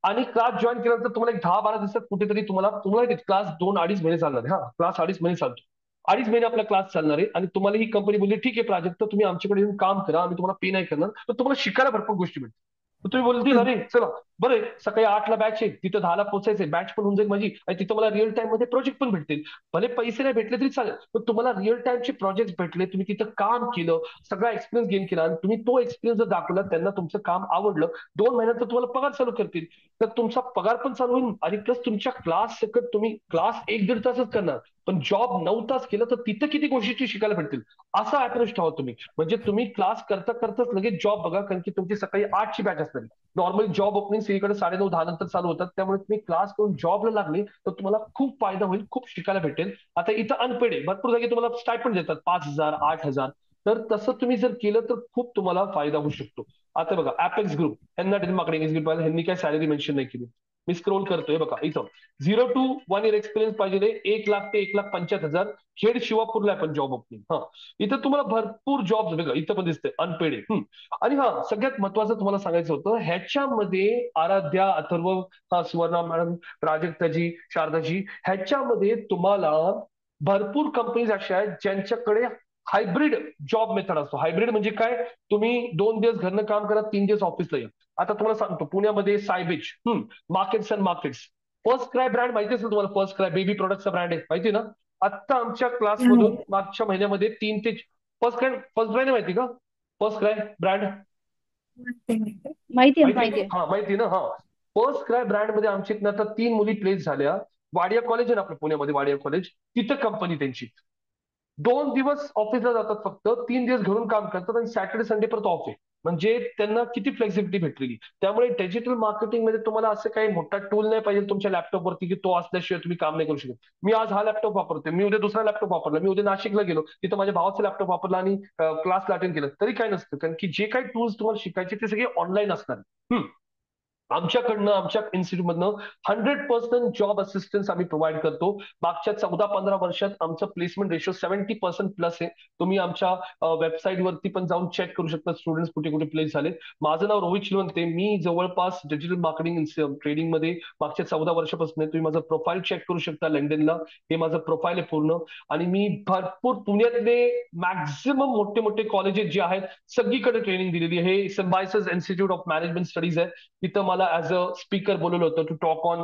आणि क्लास जॉईन केल्यानंतर तुम्हाला एक 10-12 दिवसात कुठेतरी तुम्हाला क्लास 2-2.5 महिने चालणार आहे. हा क्लास 2.5 महिने चालतो. 2.5 महिने आपला क्लास चालणार आहे आणि तुम्हाला ही कंपनी बोलली ठीक आहे प्राजक्ता तुम्ही आमच्याकडे येऊन काम करा, आम्ही तुम्हाला पे नाही करणार, तर तुम्हाला शिकायला भरपूर गोष्टी भेटतील. तर तुम्ही बोलतील अरे चला बरं आहे, सकाळी 8ला बॅच आहे, तिथं 10ला पोहोचायचंय, बॅच पण होऊन जाईल माझी आणि तिथं मला रिअल टाइम मध्ये प्रोजेक्ट पण भेटतील. भले पैसे नाही भेटले तरी चालेल, पण तुम्हाला रिअल टाइमचे प्रोजेक्ट भेटले, तुम्ही तिथं काम केलं, सगळा एक्सपिरियन्स गेन केला आणि तुम्ही तो एक्सपिरियन्स जर दाखवला, त्यांना तुमचं काम आवडलं, 2 महिन्यात तर तुम्हाला पगार चालू करतील. तर तुमचा पगार पण चालू होईल आणि प्लस तुमच्या क्लास सकट तुम्ही क्लास 1-1.5 तासच करणार, पण जॉब 9 तास केलं तर तिथं किती गोष्टी शिकायला भेटतील. असा अप्रोच ठेवा तुम्ही. म्हणजे तुम्ही क्लास करता करताच लगेच जॉब बघा, कारण की तुमची सकाळी 8ची बॅच असणार. नॉर्मली जॉब ओपनिंग सगळीकडे 9:30-10 नंतर चालू होतात. त्यामुळे तुम्ही क्लास करून जॉबला लागले तर तुम्हाला खूप फायदा होईल, खूप शिकायला भेटेल. आता इथं अनपेड आहे, भरपूर जागी तुम्हाला स्टायपंड देतात 5,000 8,000. तर तसं तुम्ही जर केलं तर खूप तुम्हाला फायदा होऊ शकतो. आता बघा ऍपेक्स ग्रुप, यांना डिजिटल मार्केटिंग एक्झिक्युटिव्ह, यांनी काय सॅलरी मेन्शन नाही केली. मी स्क्रोल करतोय बघा इथं 0 to 1 year एक्सपिरियन्स पाहिजे 1 लाख ते 1,75,000. खेड शिवापूरला आहे पण जॉब ओपनिंग. हा इथं तुम्हाला भरपूर जॉब बघा इथं पण दिसते अनपेड आहे. आणि हा सगळ्यात महत्वाचं तुम्हाला सांगायचं होतं, ह्याच्यामध्ये आराध्या, अथर्व, हा सुवर्णा मॅडम, प्राजक्ताजी, शारदाजी, ह्याच्यामध्ये तुम्हाला भरपूर कंपनीज अशा आहेत ज्यांच्याकडे हायब्रिड जॉब मेथड असतो. हायब्रिड म्हणजे काय, तुम्ही 2 दिवस घरनं काम करा, 3 दिवस ऑफिसला या. आता तुम्हाला सांगतो पुण्यामध्ये Cybage, markets and markets, first cry brand माहिती असेल तुम्हाला. फर्स्ट क्राय बेबी प्रोडक्टचा ब्रँड आहे माहिती ना. आता आमच्या क्लासमधून मागच्या महिन्यामध्ये 3 ते फर्स्ट क्राय नाही माहिती का, फर्स्ट क्राय ब्रँड माहिती आहे माहिती, हा माहिती ना. हा फर्स्ट क्राय ब्रँड मध्ये आमच्या इथनं आता 3 मुली प्लेस झाल्या. वाडिया कॉलेज आहे ना आपलं पुण्यामध्ये, वाडिया कॉलेज, तिथं कंपनी त्यांची. 2 दिवस ऑफिसला जातात फक्त, 3 दिवस घरून काम करतात आणि सॅटर्डे संडे परत ऑफ आहे. म्हणजे त्यांना किती फ्लेक्सिबिलिटी भेटलेली. त्यामुळे डिजिटल मार्केटिंग मध्ये तुम्हाला असं काही मोठा टूल नाही पाहिजे तुमच्या लॅपटॉपवरती की तो असल्याशिवाय तुम्ही काम नाही करू शकत. मी आज हा लॅपटॉप वापरतोय, मी उद्या दुसरा लॅपटॉप वापरला, मी उद्या नाशिकला गेलो तिथं माझ्या भावाचा लॅपटॉप वापरला आणि क्लासला अटेंड केलं तरी काय नसतं, कारण की जे काही टूल्स तुम्हाला शिकायचे ते सगळे ऑनलाईन असणार. आमच्याकडनं, आमच्या इन्स्टिट्यूटमधनं 100% जॉब असिस्टन्स आम्ही प्रोव्हाइड करतो. मागच्या 14-15 वर्षात आमचं प्लेसमेंट रेशो 70% प्लस आहे. तुम्ही आमच्या वेबसाईटवरती पण जाऊन चेक करू शकता स्टुडंट्स कुठे कुठे प्लेस झाले. माझं नाव रोहित श्रीवंते, मी जवळपास डिजिटल मार्केटिंग ट्रेडिंग मध्ये मागच्या 14 वर्षापासून आहे. तुम्ही माझं प्रोफाईल चेक करू शकता लिंक्डइनला, हे माझं प्रोफाईल आहे पूर्ण. आणि मी भरपूर पुण्यातले मॅक्झिमम मोठे मोठे कॉलेजेस जे आहेत सगळीकडे ट्रेनिंग दिलेली आहे. Symbiosis Institute of Management Studies आहे, तिथं मला ऍज अ स्पीकर बोलवलं होतं to talk on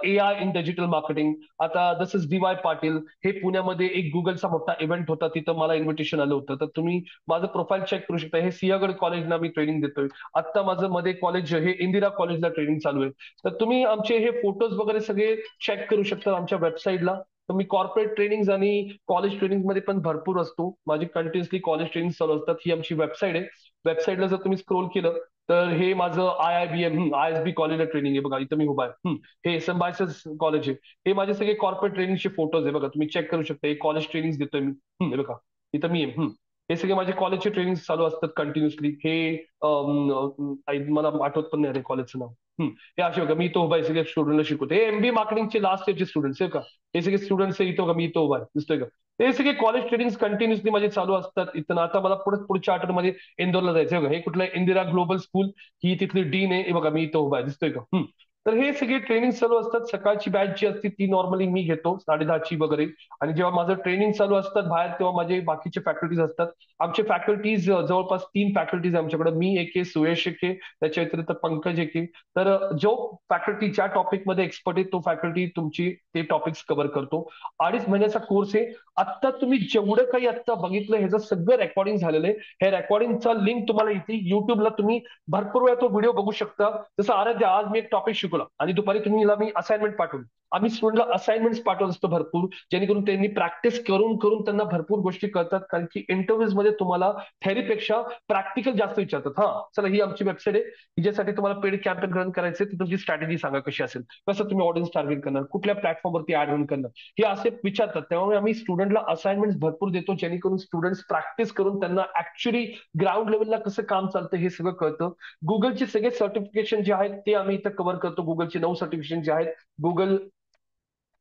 AI in digital marketing. आता दिस इज DY पाटील, हे पुण्यामध्ये एक गुगलचा मोठा इव्हेंट होता, तिथं मला इन्व्हिटेशन आलं होतं. तर तुम्ही माझं प्रोफाईल चेक करू शकता. हे सिंहगड कॉलेजला मी ट्रेनिंग देतोय. आता माझं मध्ये कॉलेज हे इंदिरा कॉलेजला ट्रेनिंग चालू आहे. तर तुम्ही आमचे हे फोटोज वगैरे सगळे चेक करू शकता आमच्या वेबसाईटला. तर मी कॉर्पोरेट ट्रेनिंग आणि कॉलेज ट्रेनिंग मध्ये पण भरपूर असतो. माझी कंटिन्युअसली कॉलेज ट्रेनिंग चालू असतात. ही आमची वेबसाईट आहे. वेबसाईटला जर तुम्ही स्क्रोल केलं तर हे माझं IIBM ISB कॉलेजला ट्रेनिंग आहे बघा, इथं मी उभा आहे. हे सिम्बायसिस कॉलेज आहे. हे माझे सगळे कॉर्पोरेट ट्रेनिंगचे फोटोज आहे बघा, तुम्ही चेक करू शकता. हे कॉलेज ट्रेनिंग देतोय मी. हे बघा इथं मी आहे. हे सगळे माझे कॉलेजचे ट्रेनिंग चालू असतात कंटिन्युअसली. हे मला आठवत पण नाही कॉलेजचं नाव. हे असे बघा, मी इथं उभा आहे, सगळे स्टुडंटला शिकवतो. हे MBA मार्केटिंगचे लास्ट इयरचे स्टुडंट्स आहे का, हे सगळे स्टुडंट्स आहे. इथं बघा मी इथं उभा आहे, दिसतोय का. हे सगळे कॉलेज ट्रेनिंग कंटिन्युअसली माझे चालू असतात इथं. आता मला पुढच्या आठवड्यामध्ये इंदोरला जायचं. हे कुठलं इंदिरा ग्लोबल स्कूल, ही तिथली डीन आहे. हे बघा मी इथं उभा आहे, दिसतोय का. तर हे सगळे ट्रेनिंग चालू असतात. सकाळची बॅच जी असते ती नॉर्मली मी घेतो 10:30ची वगैरे. आणि जेव्हा माझं ट्रेनिंग चालू असतात बाहेर तेव्हा माझे बाकीचे फॅकल्टीज असतात. आमचे फॅकल्टीज जवळपास 3 फॅकल्टीज आमच्याकडे. मी एक आहे, सुयश एक आहे, त्याच्या व्यतिरिक्त पंकज एक आहे. तर जो फॅकल्टी ज्या टॉपिकमध्ये एक्सपर्ट आहे तो फॅकल्टी तुमची ते टॉपिक्स कव्हर करतो. 2.5 महिन्याचा कोर्स आहे. आत्ता तुम्ही जेवढं काही आत्ता बघितलं ह्याचं सगळं रेकॉर्डिंग झालेलं आहे. हे रेकॉर्डिंगचा लिंक तुम्हाला इथे युट्यूबला तुम्ही भरपूर वेळा तो व्हिडिओ बघू शकता. जसं आराध्या आज मी एक टॉपिक शिकवला आणि दुपारी तुम्ही मी असाइनमेंट पाठवली. आम्ही स्टुडंटला असाइनमेंट्स पाठवत असतो भरपूर, जेणेकरून त्यांनी प्रॅक्टिस करून करून त्यांना भरपूर गोष्टी कळतात. कारण की इंटरव्ह्यूज मध्ये तुम्हाला थेअरीपेक्षा प्रॅक्टिकल जास्त विचारतात. हा चला ही आमची वेबसाईट आहे, हिच्यासाठी तुम्हाला पेड कॅम्पेन रन करायचे तर तुमची स्ट्रॅटेजी सांगा कशी असेल, कसं तुम्ही ऑडियन्स टार्गेट करणार, कुठल्या प्लॅटफॉर्मवरती ऍड रन करणार, हे असे विचारतात. त्यामुळे आम्ही स्टुडंटला असाइनमेंट्स भरपूर देतो, जेणेकरून स्टुडंट्स प्रॅक्टिस करून त्यांना ऍक्च्युअली ग्राउंड लेवलला कसं काम चालतं हे सगळं कळतं. गुगलचे सगळे सर्टिफिकेशन जे आहेत ते आम्ही इथं कव्हर करतो. गुगलचे 9 सर्टिफिकेशन जे आहेत, गुगल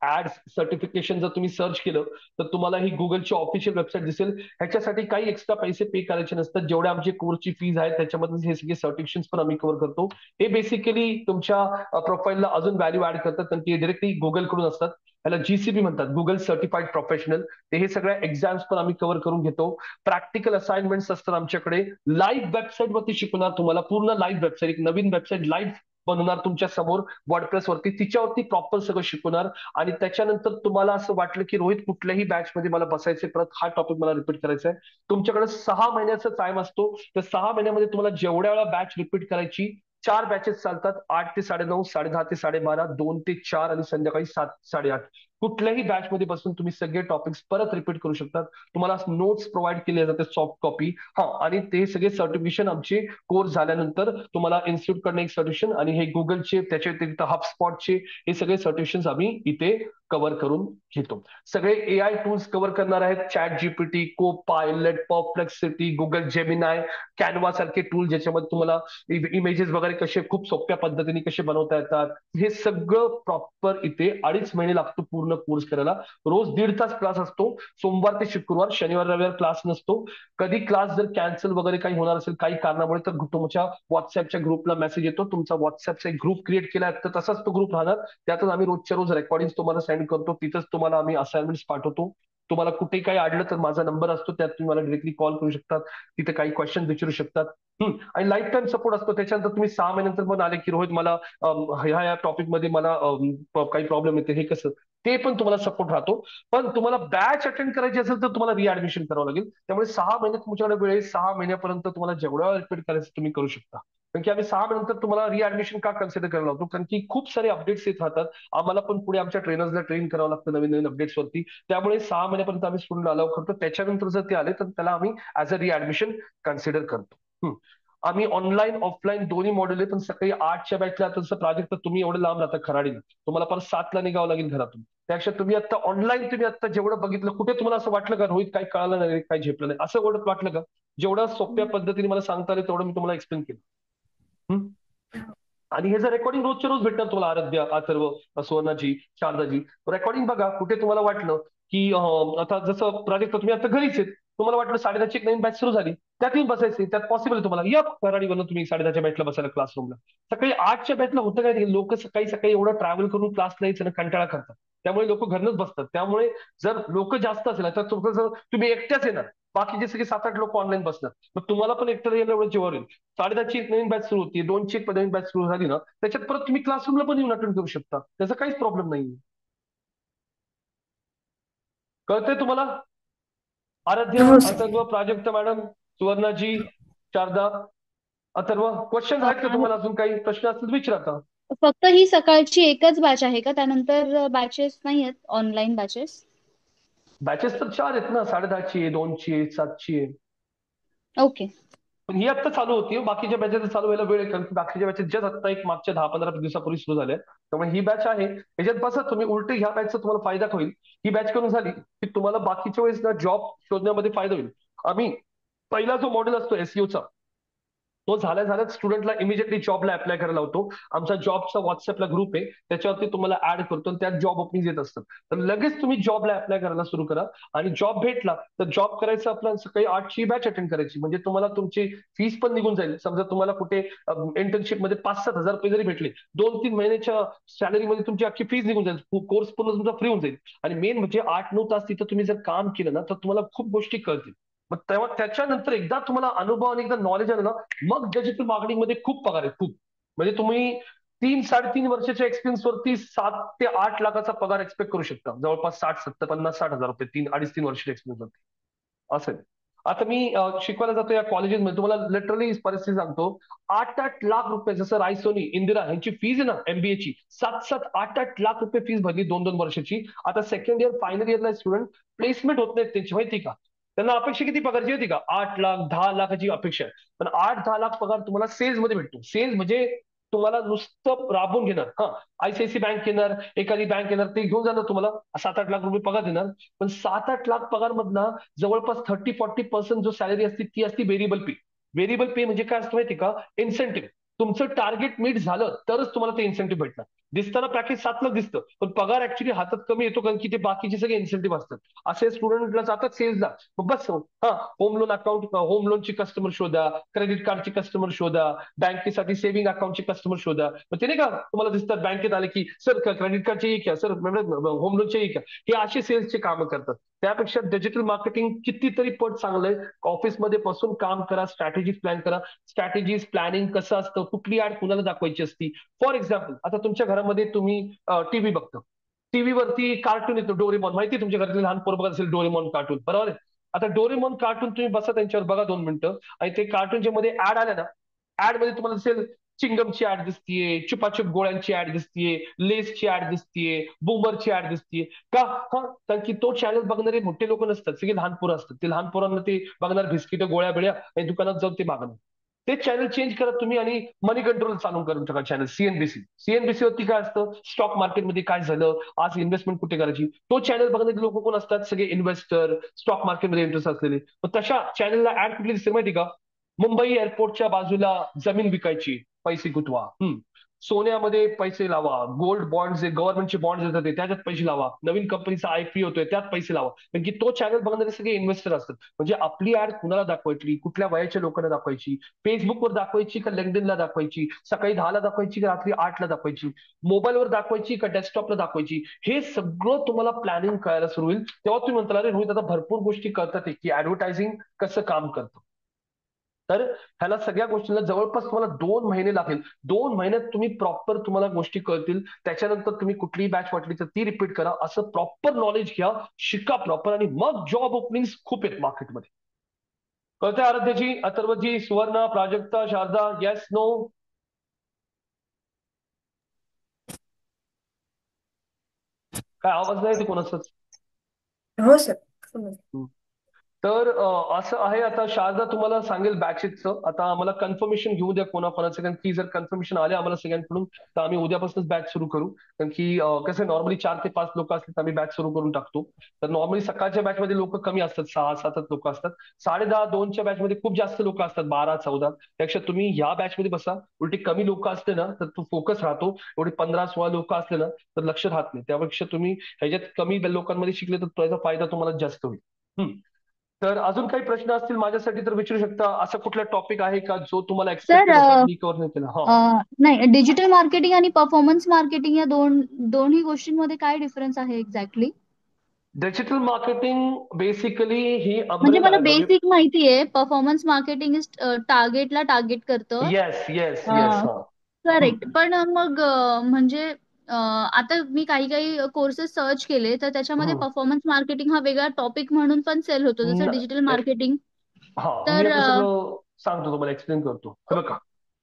ऍड्स सर्टिफिकेशन जर तुम्ही सर्च केलं तर तुम्हाला ही गुगलची ऑफिशियल वेबसाईट दिसेल. ह्याच्यासाठी काही एक्स्ट्रा पैसे पे करायचे नसतात. जेवढ्या आमची कोर्सची फीज आहे त्याच्यामध्ये हे सगळे सर्टिफिकेशन पण आम्ही कव्हर करतो. हे बेसिकली तुमच्या प्रोफाईलला अजून व्हॅल्यू ऍड करतात, कारण की डिरेक्टली गुगलकडून असतात. याला GCP म्हणतात, गुगल सर्टिफाईड प्रोफेशनल. ते हे सगळ्या एक्झाम्स पण आम्ही कव्हर करून घेतो. प्रॅक्टिकल असाइनमेंट्स असतात आमच्याकडे. लाईव्ह वेबसाईटवरती शिकवणार तुम्हाला, पूर्ण लाईव्ह वेबसाईट, एक नवीन वेबसाईट लाईव्ह बनवणार तुमच्या समोर वर्डप्रेस वरती, तिच्यावरती प्रॉपर सगळं शिकवणार. आणि त्याच्यानंतर तुम्हाला असं वाटलं की रोहित कुठल्याही बॅच मध्ये मला बसायचे, परत हा टॉपिक मला रिपीट करायचा आहे, तुमच्याकडे 6 महिन्याचा टाइम असतो. त्या 6 महिन्यामध्ये तुम्हाला जेवढ्या वेळा बॅच रिपीट करायची, 4 बॅचेस चालतात. 8 ते 9:30, 10:30 ते 12:30, 2 ते 4 आणि संध्याकाळी 7 ते 8:30. कुठल्याही बॅच मध्ये बसून तुम्ही सगळे टॉपिक्स परत रिपीट करू शकतात. तुम्हाला नोट्स प्रोव्हाइड केले जाते, सॉफ्ट कॉपी. हा, आणि ते सगळे सर्टिफिकेशन आमचे कोर्स झाल्यानंतर तुम्हाला इन्स्टिट्यूट कडनं एक सर्टिफिकेशन आणि हे गुगलचे त्याच्या व्यतिरिक्त HubSpotचे हे सगळे सर्टिफिकेशन आम्ही इथे कव्हर करून घेतो. सगळे AI टूल्स कव्हर करणार आहेत. ChatGPT, Copilot, Perplexity, Google Gemini, Canva सारखे टूल ज्याच्यामध्ये तुम्हाला इमेजेस वगैरे कसे खूप सोप्या पद्धतीने कसे बनवता येतात, हे सगळं प्रॉपर इथे 2.5 महिने लागतो पूर्ण कोर्स करायला. रोज 1.5 तास क्लास असतो. सोमवार ते शुक्रवार, शनिवार रविवार क्लास नसतो. कधी क्लास जर कॅन्सल वगैरे काही होणार असेल काही कारणामुळे तर तुमच्या व्हॉट्सअपच्या ग्रुपला मेसेज येतो. तुमचा व्हॉट्सअपचा एक ग्रुप क्रिएट केला तर तसाच तो ग्रुप राहणार. त्यातच आम्ही रोजच्या रोज रेकॉर्डिंग तुम्हाला सेंड करतो. तिथंच तुम्हाला आम्ही असाइनमेंट्स पाठवतो. तुम्हाला कुठे काही अडलं तर माझा नंबर असतो, त्यात तुम्ही मला डिरेक्टली कॉल करू शकतात. तिथे काही क्वेश्चन विचारू शकतात. आणि लाईफ टाईम सपोर्ट असतो. त्याच्यानंतर तुम्ही 6 महिन्यानंतर पण आले की रोहित मला ह्या टॉपिक मध्ये मला काही प्रॉब्लेम येते, हे कसं, ते पण तुम्हाला सपोर्ट राहतो. पण तुम्हाला बॅच अटेंड करायची असेल तर तुम्हाला रिऍडमिशन करावं लागेल. त्यामुळे 6 महिने तुमच्याकडे वेळ आहे. 6 महिन्यापर्यंत तुम्हाला जेवढा रिपीट करायचं तुम्ही करू शकता. कारण की आम्ही 6 महिन्यानंतर तुम्हाला रिऍडमिशन का कन्सिडर करायला लावतो, कारण की खूप सारे अपडेट्स येत राहतात. आम्हाला पण पुढे आमच्या ट्रेनर्सला ट्रेन करावं लागतं नवीन नवीन अपडेट्स वरती. त्यामुळे 6 महिन्यापर्यंत आम्ही स्टुडंट अलाव करतो. त्याच्यानंतर जर ते आले तर त्याला आम्ही ऍज अ रिऍडमिशन कन्सिडर करतो. आम्ही ऑनलाईन ऑफलाईन दोन्ही मॉडेल आहे. पण सकाळी 8च्या बॅचला तसं प्राजक्त तुम्ही एवढं लांब राहता खराडीला, तुम्हाला परत 7ला निघावं लागेल घरातून. त्यापेक्षा तुम्ही आता ऑनलाईन तुम्ही आता जेवढं बघितलं, कुठे तुम्हाला असं वाटलं का रोहित काही कळालं नाही, काही झेपलं नाही, असं एवढं वाटलं का? जेवढं सोप्या पद्धतीने मला सांगता आलं तेवढं मी तुम्हाला एक्सप्लेन केलं. आणि हे जर रेकॉर्डिंग रोजच्या रोज भेटणार तुम्हाला, आराध्या, अथर्व, सुवर्णाजी, शारदाजी, रेकॉर्डिंग बघा. कुठे तुम्हाला वाटलं की आता जसं प्राजक्त तुम्ही आता घरीच आहेत, तुम्हाला वाटलं 10:30ची एक नवीन बॅच सुरू झाली, त्यात येऊन बसायचे, त्यात पॉसिबल आहे तुम्हाला, या कराडीवरून तुम्ही 10:30च्या बॅचला बसायला क्लासरूमला. सकाळी 8च्या बॅचला होतं काय, लोक सकाळी सकाळी एवढं ट्रॅव्हल करून क्लासला यायचं ना, कंटाळा करतात. त्यामुळे लोक घरनच बसतात. त्यामुळे जर लोक जास्त असेल तर तुम्ही एकट्याच येणार, बाकीचे सगळे 7-8 लोक ऑनलाईन बसणार, मग तुम्हाला पण एकट्याला यायला एवढं जेव्हा येईल. 10:30ची एक नवीन बॅच सुरू होती, 2ची एक नवीन बॅच सुरू झाली ना, त्याच्यात परत तुम्ही क्लासरूमला पण येऊन अटेंड करू शकता. त्याचा काहीच प्रॉब्लेम नाही. कळतंय तुम्हाला? आराध्या, हो सर. अथर्व, प्राजक्त मॅडम, सुवर्णाजी, शारदा, अथर्व, क्वेश्चन आहेत का तुम्हाला? अजून काही प्रश्न असतील विचारा आता. फक्त ही सकाळची एकच बॅच आहे का? त्यानंतर बॅचेस नाही आहेत, ऑनलाईन बॅचेस? बॅचेस तर 4 आहेत ना, 10:30ची आहे, 2ची आहे, 7ची आहे. ओके. पण ही आता चालू होती. बाकीच्या बॅचेस चालू व्हायला वेळ आहे, कारण की बाकीच्या बॅचेस जस्ट आता एक मागच्या 10-15 दिवसापूर्वी सुरू झाल्या. त्यामुळे ही बॅच आहे, याच्यात बसा तुम्ही. उलट ह्या बॅचचा तुम्हाला फायदा होईल. ही बॅच करून झाली की तुम्हाला बाकीच्या वेळेस ना जॉब शोधण्यामध्ये फायदा होईल. आम्ही पहिला जो मॉडेल असतो SEOचा, तो झाल्याच स्टुडंटला इमिजिएटली जॉबला अप्लाय करायला लावतो. आमचा जॉबचा व्हॉट्सअपला ग्रुप आहे, त्याच्यावरती तुम्हाला ऍड करतो आणि त्यात जॉब ओपनिंग येत असतात. तर लगेच तुम्ही जॉबला अप्लाय करायला सुरू करा. आणि जॉब भेटला तर जॉब करायचं, आपलं सकाळी 8ची बॅच अटेंड करायची, म्हणजे तुम्हाला तुमची फीस पण निघून जाईल. समजा तुम्हाला कुठे इंटर्नशिप मध्ये 5-7 हजार रुपये जरी भेटले, 2-3 महिन्याच्या सॅलरीमध्ये तुमची अख्खी फीस निघून जाईल, कोर्स पूर्ण तुमचा फ्री होऊन जाईल. आणि मेन म्हणजे 8-9 तास तिथं तुम्ही जर काम केलं ना, तर तुम्हाला खूप गोष्टी कळतील. मग तेव्हा त्याच्यानंतर एकदा तुम्हाला अनुभव आणि एकदा नॉलेज आलं ना, मग डिजिटल मार्केटिंग मध्ये खूप पगार आहे, खूप. म्हणजे तुम्ही 3-3.5 वर्षाच्या एक्सपिरियन्स वरती 7 ते 8 लाखाचा पगार एक्सपेक्ट करू शकता. जवळपास 60-70-50-60 हजार रुपये 2.5-3 वर्षाच्या एक्सपिरियन्स वरती असं आहे. आता मी शिकवायला जातो या कॉलेजेसमध्ये, तुम्हाला लिटरली परिस्थिती सांगतो. 8-8 लाख रुपये, जसं रायसोनी, इंदिरा यांची फीज आहे ना एमबीएची, 7-7, 8-8 लाख रुपये फीज भरली 2-2 वर्षाची. आता सेकंड इयर फायनल इयरला स्टुडंट प्लेसमेंट होत नाहीत त्यांची, माहिती का? त्यांना अपेक्षा किती पगारची होती का? 8 लाख 10 लाखाची अपेक्षा आहे. पण 8-10 लाख पगार तुम्हाला सेल्स मध्ये भेटतो. सेल्स म्हणजे तुम्हाला नुसतं राबून घेणार. हा, आयसीआयसी बँक येणार, एखादी बँक येणार, ते घेऊन जाणार तुम्हाला, 7-8 लाख रुपये पगार देणार. पण 7-8 लाख पगार मधला जवळपास 30-40% जो सॅलरी असते ती असते व्हेरिएबल पे. व्हेरिएबल पे म्हणजे काय असतं माहिती का? इन्सेंटिव्ह. तुमचं टार्गेट मीट झालं तरच तुम्हाला ते इन्सेंटिव्ह भेटणार. दिसताना पॅकेज 7 लाख दिसतं, पण पगार ऍक्च्युली हातात कमी येतो, कारण की ते बाकीचे सगळे इन्सेंटिव्ह असतात. असे स्टुडंटला जातात सेल्सला, मग बस हा, होम लोन अकाउंट, होम लोनची कस्टमर शोधा, क्रेडिट कार्डची कस्टमर शोधा, बँकेसाठी सेव्हिंग अकाउंटची कस्टमर शोधा. मग ते नाही का तुम्हाला दिसतात बँकेत आले की, सर क्रेडिट कार्डचे एक सर, होम लोनचे एक. हे असे सेल्सचे कामं करतात. त्यापेक्षा डिजिटल मार्केटिंग कितीतरी पट चांगलंय. ऑफिसमध्ये बसून काम करा, स्ट्रॅटेजीज प्लॅन करा. स्ट्रॅटेजीज प्लॅनिंग कसं असतं, कुठली ऍड कुणाला दाखवायची असती. फॉर एक्झाम्पल, आता तुमच्या घरामध्ये तुम्ही टीव्ही बघता, टीव्हीवरती कार्टून येतो, डोरेमॉन, माहिती तुमच्या घरातले लहान पोरं बघत असेल डोरेमॉन कार्टून, बरोबर आहे? आता डोरेमॉन कार्टून तुम्ही बसा त्यांच्यावर बघा 2 मिनिटं, आणि ते कार्टूनच्या मध्ये ऍड आल्या ना, ऍड मध्ये तुम्हाला दिसेल चिंगमची ऍड दिसतीये, चुपाचुप गोळ्यांची ऍड दिसतीये, लेसची ऍड दिसतीये, बुमरची ऍड दिसतीये. का? हा, कारण की तो चॅनल बघणारे मोठे लोक नसतात, सगळे लहान पोरं असतात. ते लहान पोरांना ते बघणार, बिस्किट गोळ्या बिळ्या, आणि दुकानात जाऊन ते मागणार. ते चॅनल चेंज करा तुम्ही आणि मनी कंट्रोल चालू करून टाका चॅनल, सीएनबीसी. सीएनबीसी वरती काय असतं, स्टॉक मार्केटमध्ये काय झालं, आज इन्व्हेस्टमेंट कुठे करायची. तो चॅनल बघणारे लोक कोण असतात? सगळे इन्व्हेस्टर, स्टॉक मार्केटमध्ये इंटरेस्ट असलेले. मग तशा चॅनलला ऍड कुठली दिसते माहिती का? मुंबई एअरपोर्टच्या बाजूला जमीन विकायची, पैसे गुंतवा. सोन्यामध्ये पैसे लावा, गोल्ड बॉन्ड्स, गव्हर्नमेंटचे बॉन्ड्स येतात त्याच्यात पैसे लावा, नवीन कंपनीचा आयपीओ होतोय त्यात पैसे लावा. कारण की तो चॅनल बघणारे सगळे इन्व्हेस्टर असतात. म्हणजे आपली ऍड कुणाला दाखवायची, कुठल्या वयाच्या लोकांना दाखवायची, फेसबुकवर दाखवायची का लिंक्डइनला दाखवायची, सकाळी 10ला दाखवायची का रात्री 8ला दाखवायची, मोबाईलवर दाखवायची का डेस्कटॉपला दाखवायची, हे सगळं तुम्हाला प्लॅनिंग करायला सुरू होईल. तेव्हा तुम्ही म्हणता, अरे रोहित, आता भरपूर गोष्टी करतात की ऍडव्हर्टायझिंग कसं काम करतं. तर ह्याला सगळ्या गोष्टींना जवळपास तुम्हाला 2 महिने लागेल. 2 महिन्यात तुम्ही प्रॉपर, तुम्हाला गोष्टी कळतील. त्याच्यानंतर तुम्ही कुठलीही बॅच वाटली तर ती रिपीट करा. असं प्रॉपर नॉलेज घ्या, शिका प्रॉपर, आणि मग जॉब ओपनिंग खूप आहेत मार्केटमध्ये. कळते आराध्याची, अथर्वजी, सुवर्णा, प्राजक्ता, शारदा? Yes, no? काय आवाज नाही ते कोणाचाच? हो सर, समजलं. तर असं आहे. आता शारदा तुम्हाला सांगेल बॅचेसचं. आता आम्हाला कन्फर्मेशन घेऊ द्या कोणाकोणाचं, कारण की जर कन्फर्मेशन आले आम्हाला सगळ्यांकडून तर आम्ही उद्यापासूनच बॅच सुरू करू. कारण की कसं नॉर्मली 4 ते 5 लोक असले तर आम्ही बॅच सुरू करून टाकतो. तर नॉर्मली सकाळच्या बॅचमध्ये लोक कमी असतात, 6-7 लोक असतात. 10:30-2च्या बॅचमध्ये खूप जास्त लोक असतात, 12-14. त्यापेक्षा तुम्ही ह्या बॅचमध्ये बसा. उलटी कमी लोक असले ना तर तो फोकस राहतो. एवढे 15-16 लोक असले ना तर लक्ष राहत नाही. त्यापेक्षा तुम्ही ह्याच्यात कमी लोकांमध्ये शिकले तर त्याचा फायदा तुम्हाला जास्त होईल. तर अजून काही प्रश्न असतील माझ्यासाठी तर विचारू शकता. असा कुठला टॉपिक आहे का जो तुम्हाला सर, एक्सपेक्टेड होता मी कव्हर नाही केला? हा, नाही, डिजिटल मार्केटिंग आणि परफॉर्मन्स मार्केटिंग या दोन्ही गोष्टींमध्ये काय डिफरन्स आहे एक्झॅक्टली? डिजिटल मार्केटिंग बेसिकली ही म्हणजे अम्ब्रेला मला आहे, म्हणजे बेसिक माहिती आहे, परफॉर्मन्स मार्केटिंग इज टार्गेटला टार्गेट करतं. Yes yes yes. हा. करेक्ट. पण मग म्हणजे आता मी काही काही कोर्सेस सर्च केले तर त्याच्यामध्ये हम्म. परफॉर्मन्स मार्केटिंग हा वेगळा टॉपिक म्हणून पण सेल होतो, जसं डिजिटल मार्केटिंग. हा, मी तर आता सगळं सांगतो तुम्हाला, एक्सप्लेन करतो. हे बघा,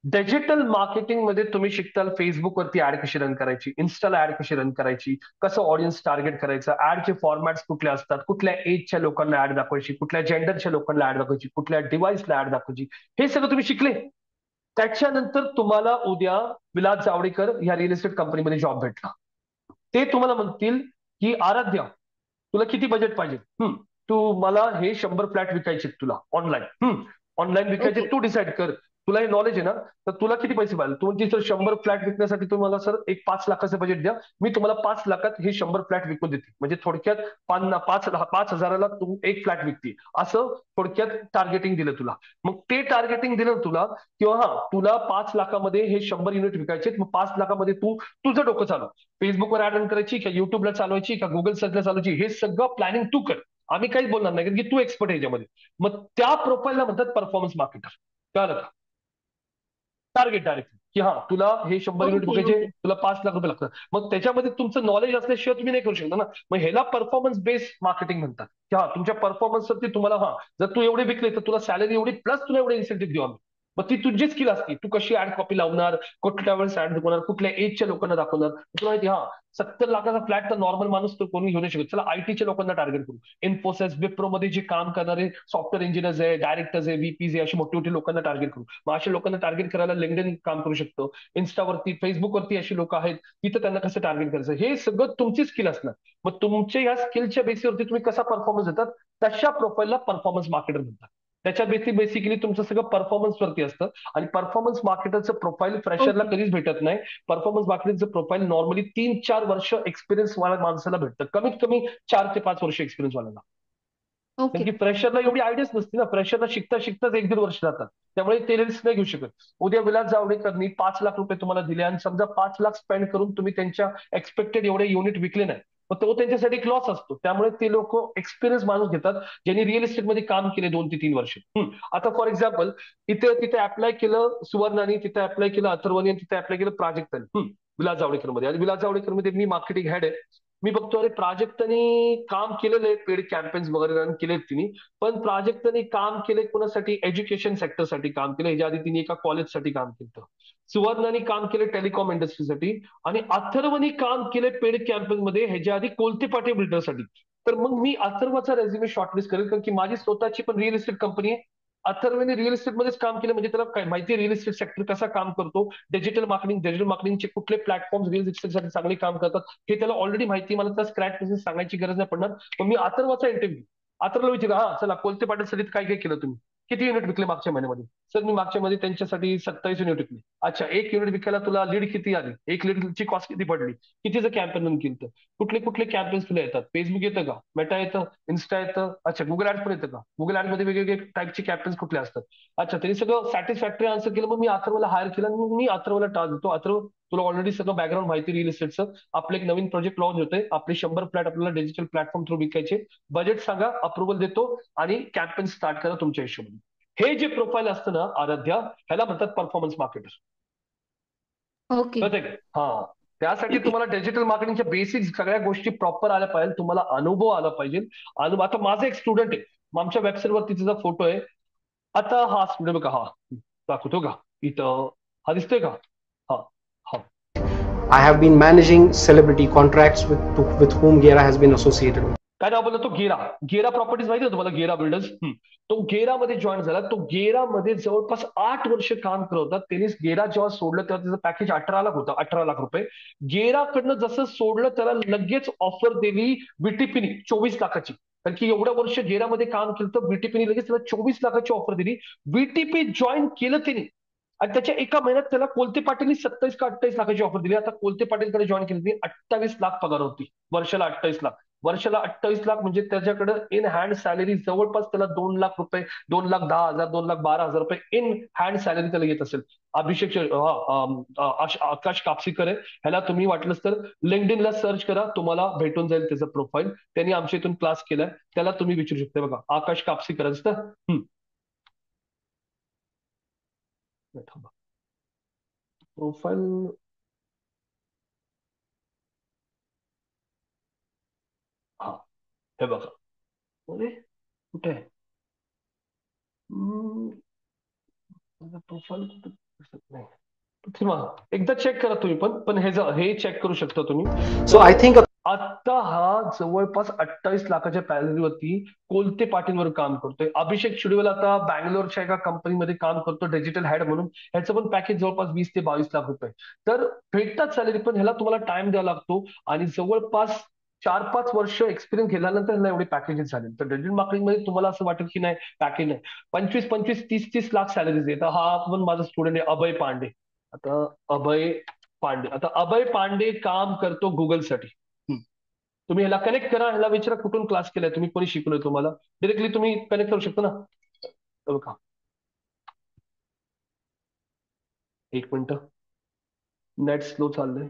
डिजिटल मार्केटिंग मध्ये तुम्ही शिकताल फेसबुकवरती ऍड कशी रन करायची, इन्स्टाला ऍड कशी रन करायची, कसं ऑडियन्स टार्गेट करायचं, ऍडचे फॉर्मॅट्स कुठले असतात, कुठल्या एजच्या लोकांना ऍड दाखवायची, कुठल्या जेंडरच्या लोकांना ऍड दाखवायची, कुठल्या डिव्हाइसला ऍड दाखवायची, हे सगळं तुम्ही शिकले. त्याच्यानंतर तुम्हाला उद्या विलास जावडेकर या रिअल एस्टेट कंपनीमध्ये जॉब भेटला. ते तुम्हाला म्हणतील की आराध्या, तुला किती बजेट पाहिजे? तू मला हे 100 फ्लॅट विकायचे तुला ऑनलाईन. ऑनलाईन विकायचे, ओके. तू डिसाईड कर. तुला हे नॉलेज आहे ना, तर तुला किती पैसे पाहिजे? तुमची सर 100 फ्लॅट विकण्यासाठी तुम्हाला सर एक 5 लाखाचं बजेट द्या, मी तुम्हाला 5 लाखात हे 100 फ्लॅट विकून देते. म्हणजे थोडक्यात 5,000ला तू एक फ्लॅट विकते, असं थोडक्यात टार्गेटिंग दिलं तुला. मग ते टार्गेटिंग दिलं तुला, किंवा तुला 5 लाखामध्ये हे 100 युनिट विकायचे. मग 5 लाखामध्ये तू तुझं डोकं चालव. फेसबुकवर ऍड रन करायची का युट्यूबला चालवायची का गुगल सर्चला चालवायची, हे सगळं प्लॅनिंग तू कर. आम्ही काहीच बोलणार नाही, कारण की तू एक्सपर्ट आहे याच्यामध्ये. मग त्या प्रोफाईलला म्हणतात परफॉर्मन्स मार्केटर. कळलं का? टार्गेट डायरेक्ट, की तुला हे 100 युनिट ओके विकायचे, ओके. तुला 5 लाख रुपये लागतात. मग त्याच्यामध्ये तुमचं नॉलेज असल्याशिवाय तुम्ही नाही करू शकता ना. मग ह्याला परफॉर्मन्स बेस्ड मार्केटिंग म्हणतात, की तुमच्या परफॉर्मन्सवरती तुम्हाला जर तू एवढे विकले तर तुला सॅलरी एवढी, प्लस तुला एवढे इन्सेंटिव्ह देऊ आम्ही. मग ती तुझी स्किल असते, तू कशी ऍड कॉपी लावणार, कुठल्या वेळेस ऍड दाखवणार, कुठल्या एजच्या लोकांना दाखवणार. तुला माहिती 70 लाखाचा फ्लॅट तर नॉर्मल माणूस तर कोणी घेऊ नाही शकत. चला आयटीच्या लोकांना टार्गेट करू. इन्फोसिस, विप्रो मध्ये जे काम करणारे सॉफ्टवेअर इंजिनियर्स आहे, डायरेक्टर्स आहे, व्हीपीज आहे, अशी मोठी मोठी लोकांना टार्गेट करू. मग अशा लोकांना टार्गेट करायला लिंक्डइन काम करू शकतो. इन्स्टावरती, फेसबुकवरती अशी लोक आहेत, तिथं त्यांना कसं टार्गेट करायचं, हे सगळं तुमची स्किल असणार. मग तुमच्या या स्किलच्या बेसिसवरती तुम्ही कसा परफॉर्मन्स देतात, तशा प्रोफाईलला परफॉर्मन्स मार्केटर म्हणतात. त्याच्या बेसिकली तुमचं सगळं परफॉर्मन्स वरती असतं. आणि परफॉर्मन्स मार्केटरचं प्रोफाईल फ्रेशरला ओके कधीच भेटत नाही. परफॉर्मन्स मार्केटिंगचं प्रोफाईल नॉर्मली 3-4 वर्ष एक्सपिरियन्स वाल्या माणसाला भेटतं, कमीत कमी 4 ते 5 वर्ष एक्सपिरियन्स वाल्याला. कारण ओके. की फ्रेशरला एवढी आयडियाच नसते ना. फ्रेशरला शिकता शिकताच 1-1.5 वर्ष जातात. त्यामुळे ते रिस्क नाही घेऊ शकत. उद्या विलास जावडेकरनी 5 लाख रुपये तुम्हाला दिले आणि समजा 5 लाख स्पेंड करून तुम्ही त्यांच्या एक्सपेक्टेड एवढे युनिट विकले नाही, मग तो त्यांच्यासाठी एक लॉस असतो. त्यामुळे ते लोक एक्सपिरियन्स माणूस घेतात, ज्यांनी रिअल इस्टेटमध्ये काम केले 2 ते 3 वर्ष. आता फॉर एक्झाम्पल, तिथे अप्लाय केलं सुवर्णानी, तिथे अप्लाय केलं अथर्वनी, आणि तिथे अप्लाय केलं प्राजक्तानी विलास जावडेकरमध्ये. आणि विलास जावडेकरमध्ये मी मार्केटिंग हेड आहे. मी बघतो अरे प्राजक्तानी काम केलेलं आहे, पेड कॅम्पेन्स वगैरे रन केलेत तिने. पण प्राजक्तानी काम केले कोणासाठी, एज्युकेशन सेक्टरसाठी काम केलं. ह्याच्या आधी तिने एका कॉलेजसाठी काम केलं. सुवर्णानी काम केले टेलिकॉम इंडस्ट्रीसाठी. आणि अथर्वनी काम केले पेड कॅम्पेन मध्ये ह्याच्या आधी कोलते पाटे बिल्डरसाठी. तर मग मी अथर्वचा रेझ्युमे शॉर्टलिस्ट करेल, कारण की माझी स्वतःची पण रिअल इस्टेट कंपनी आहे. अथर्वने रिअल इस्टेटमध्येच काम केलं, म्हणजे त्याला काय माहिती, रिअल इस्टेट सेक्टर कसा काम करतो, डिजिटल मार्केटिंगचे कुठले प्लॅटफॉर्म रिअल इस्टेटसाठी चांगले काम करतात, हे त्याला ऑलरेडी माहिती. मला त्या स्क्रॅच बिझनेस सांगायची गरज नाही पडणार. पण मी अथर्वचा इंटरव्ह्यू अथर्वला विचारला, चला कोलते पाटीलसाठी काय काय केलं तुम्ही, किती युनिट विकले मागच्या महिन्यामध्ये? सर मी मागच्या मध्ये त्यांच्यासाठी 27 युनिट विकले. अच्छा, एक युनिट विकायला तुला लीड किती आली, एक लीडची कॉस्ट किती पडली, कितीचं कॅम्पेन रन केलं, कुठले कुठले कॅम्पेन्स तुला येतात, फेसबुक येतं का, मेटा येतं, इन्स्टा येतं, अच्छा गुगल ऍड्स पण येतं का, गुगल ऍड मध्ये वेगवेगळे टाईपचे कॅम्पेन्स कुठले असतात. अच्छा, त्यांनी सगळं सॅटिस्फॅक्टरी आन्सर केलं. मग मी अथर्वला हायर केलं आणि मग मी अथर्वला टास्क देतो, अथर्व तुला ऑलरेडी सगळं बॅकग्राऊंड माहिती रिअल इस्टेटचं, आपलं एक नवीन प्रोजेक्ट लॉन्च होतोय, आपले 100 फ्लॅट आपल्याला डिजिटल प्लॅटफॉर्म थ्रू विकायचे, बजेट सांगा, अप्रुव्हल देतो आणि कॅम्पेन स्टार्ट करा तुमच्या हिशोबाने. हे जे प्रोफाईल असतं ना आराध्या, ह्याला म्हणतात परफॉर्मन्स मार्केटर. ओके. कळतंय का? त्यासाठी तुम्हाला डिजिटल मार्केटिंगच्या बेसिक सगळ्या गोष्टी प्रॉपर आल्या पाहिजे, तुम्हाला अनुभव आला पाहिजे. आता माझा एक स्टुडंट आहे, आमच्या वेबसाईटवरती तिचा फोटो आहे. आता हा स्टुडंट बघा, दाखवतो का इथं, हा दिसतोय का? हा हा I have been managing celebrity contracts with whom Gera has been associated with. काय नाव बोलला तो? गेरा प्रॉपर्टीज माहिती आहे तुम्हाला? गेरा बिल्डर्स. तो गेरामध्ये जॉईन झाला. तो गेरामध्ये जवळपास 8 वर्ष काम करत होता. त्यांनी गेरा जेव्हा सोडलं तेव्हा त्याचं पॅकेज 18 लाख होतं, 18 लाख रुपये. गेराकडनं जसं सोडलं त्याला लगेच ऑफर दिली बीटीपीनी 24 लाखाची. कारण की एवढ्या वर्ष गेरामध्ये काम केलं तर बीटीपीने लगेच त्याला 24 लाखाची ऑफर दिली. बीटीपी जॉईन केलं त्यांनी आणि त्याच्या एका महिन्यात त्याला कोलते पाटीलनी 27 का 28 लाखाची ऑफर दिली. आता कोलते पाटीलकडे जॉईन केली, 28 लाख पगार होती वर्षाला. 28 लाख वर्षाला, 28 लाख म्हणजे त्याच्याकडे इन हँड सॅलरी जवळपास त्याला 2 लाख रुपये, 2,10,000, 2,12,000 रुपये इन हँड सॅलरी त्याला येत असेल. अभिषेक आकाश कापसीकर आहे, ह्याला तुम्ही वाटलंच तर लिंक्डइनला सर्च करा, तुम्हाला भेटून जाईल त्याचं प्रोफाईल. त्यांनी आमच्या इथून क्लास केलाय, त्याला तुम्ही विचारू शकता. बघा, आकाश कापसीकर असतं. प्रोफाईल हे बघा. अरे कुठे आहे प्रोफाईल? कुठे दिसत नाही. एकदा चेक करा तुम्ही पण हे चेक करू शकता तुम्ही. So I think आता हा जवळपास 28 लाखाच्या सॅलरीवरती कोलते पाटीलवर काम करतोय. अभिषेक चिडवेल आता बँगलोरच्या एका कंपनीमध्ये काम करतो डिजिटल हेड म्हणून. ह्याचं पण पॅकेज जवळपास 20 ते 22 लाख रुपये. तर भेटतात सॅलरी, पण ह्याला तुम्हाला टाइम द्यावा लागतो. आणि जवळपास 4-5 वर्ष एक्सपिरियन्स गेल्यानंतर ह्याला एवढे पॅकेजेस झाले. तर डिजिटल मार्केटिंग मध्ये तुम्हाला असं वाटेल की नाही पॅकेज नाही, 25-25, 30-30 लाख सॅलरीज आहे. तर हा पण माझा स्टुडंट आहे अभय पांडे. आता अभय पांडे काम करतो गुगलसाठी. तुम्ही ह्याला कनेक्ट करा, ह्याला विचारा कुठून क्लास केलाय तुम्ही, कोणी शिकलोय तुम्हाला, डिरेक्टली तुम्ही कनेक्ट करू शकता ना. बघा, 1 मिनिट, नेट स्लो चाललंय.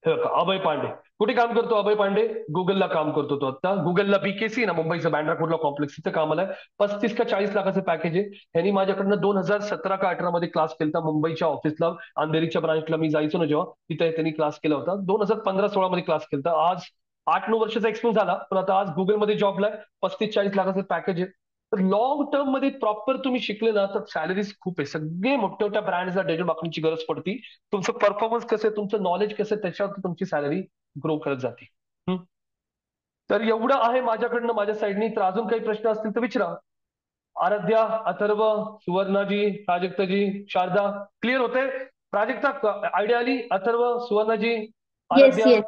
हे बघा, अभय पांडे कुठे काम करतो? अभय पांडे गुगलला काम करतो. तो आता गुगलला बीकेसी ना, मुंबईचं बँड्रा कुर्ला कॉम्प्लेक्स, तिथं कामाला आहे. 35 का 40 लाखाचं पॅकेज आहे. ह्यांनी माझ्याकडनं 2017 का 18 मध्ये क्लास केला होता मुंबईच्या ऑफिसला, अंधेरीच्या ब्रांचला मी जायचो ना जेव्हा, तिथे त्यांनी क्लास केला होता. 2015-16 मध्ये क्लास केला होता. आज 8-9 वर्षाचा एक्सपिरियन्स झाला, पण आता आज गुगलमध्ये जॉबला आहे. 35-40 लाखाचं पॅकेज आहे. तर लॉंग टर्म मध्ये प्रॉपर तुम्ही शिकले ना तर सॅलरीज खूप आहे. सगळे मोठ्या मोठ्या ब्रँड्सला डिजिटल मार्केटिंगची गरज पडती. तुमचं परफॉर्मन्स कसं आहे, तुमचं नॉलेज कसं आहे, त्याच्यावरती तुमची सॅलरी ग्रो करत जाते. तर एवढं आहे माझ्याकडनं, माझ्या साईडनी. तर अजून काही प्रश्न असतील तर विचारा. आराध्या, अथर्व, सुवर्णाजी, प्राजक्ताजी, शारदा, क्लिअर होते? प्राजक्ता आयडिया आली? अथर्व, सुवर्णाजी, येस आराध्या. येस.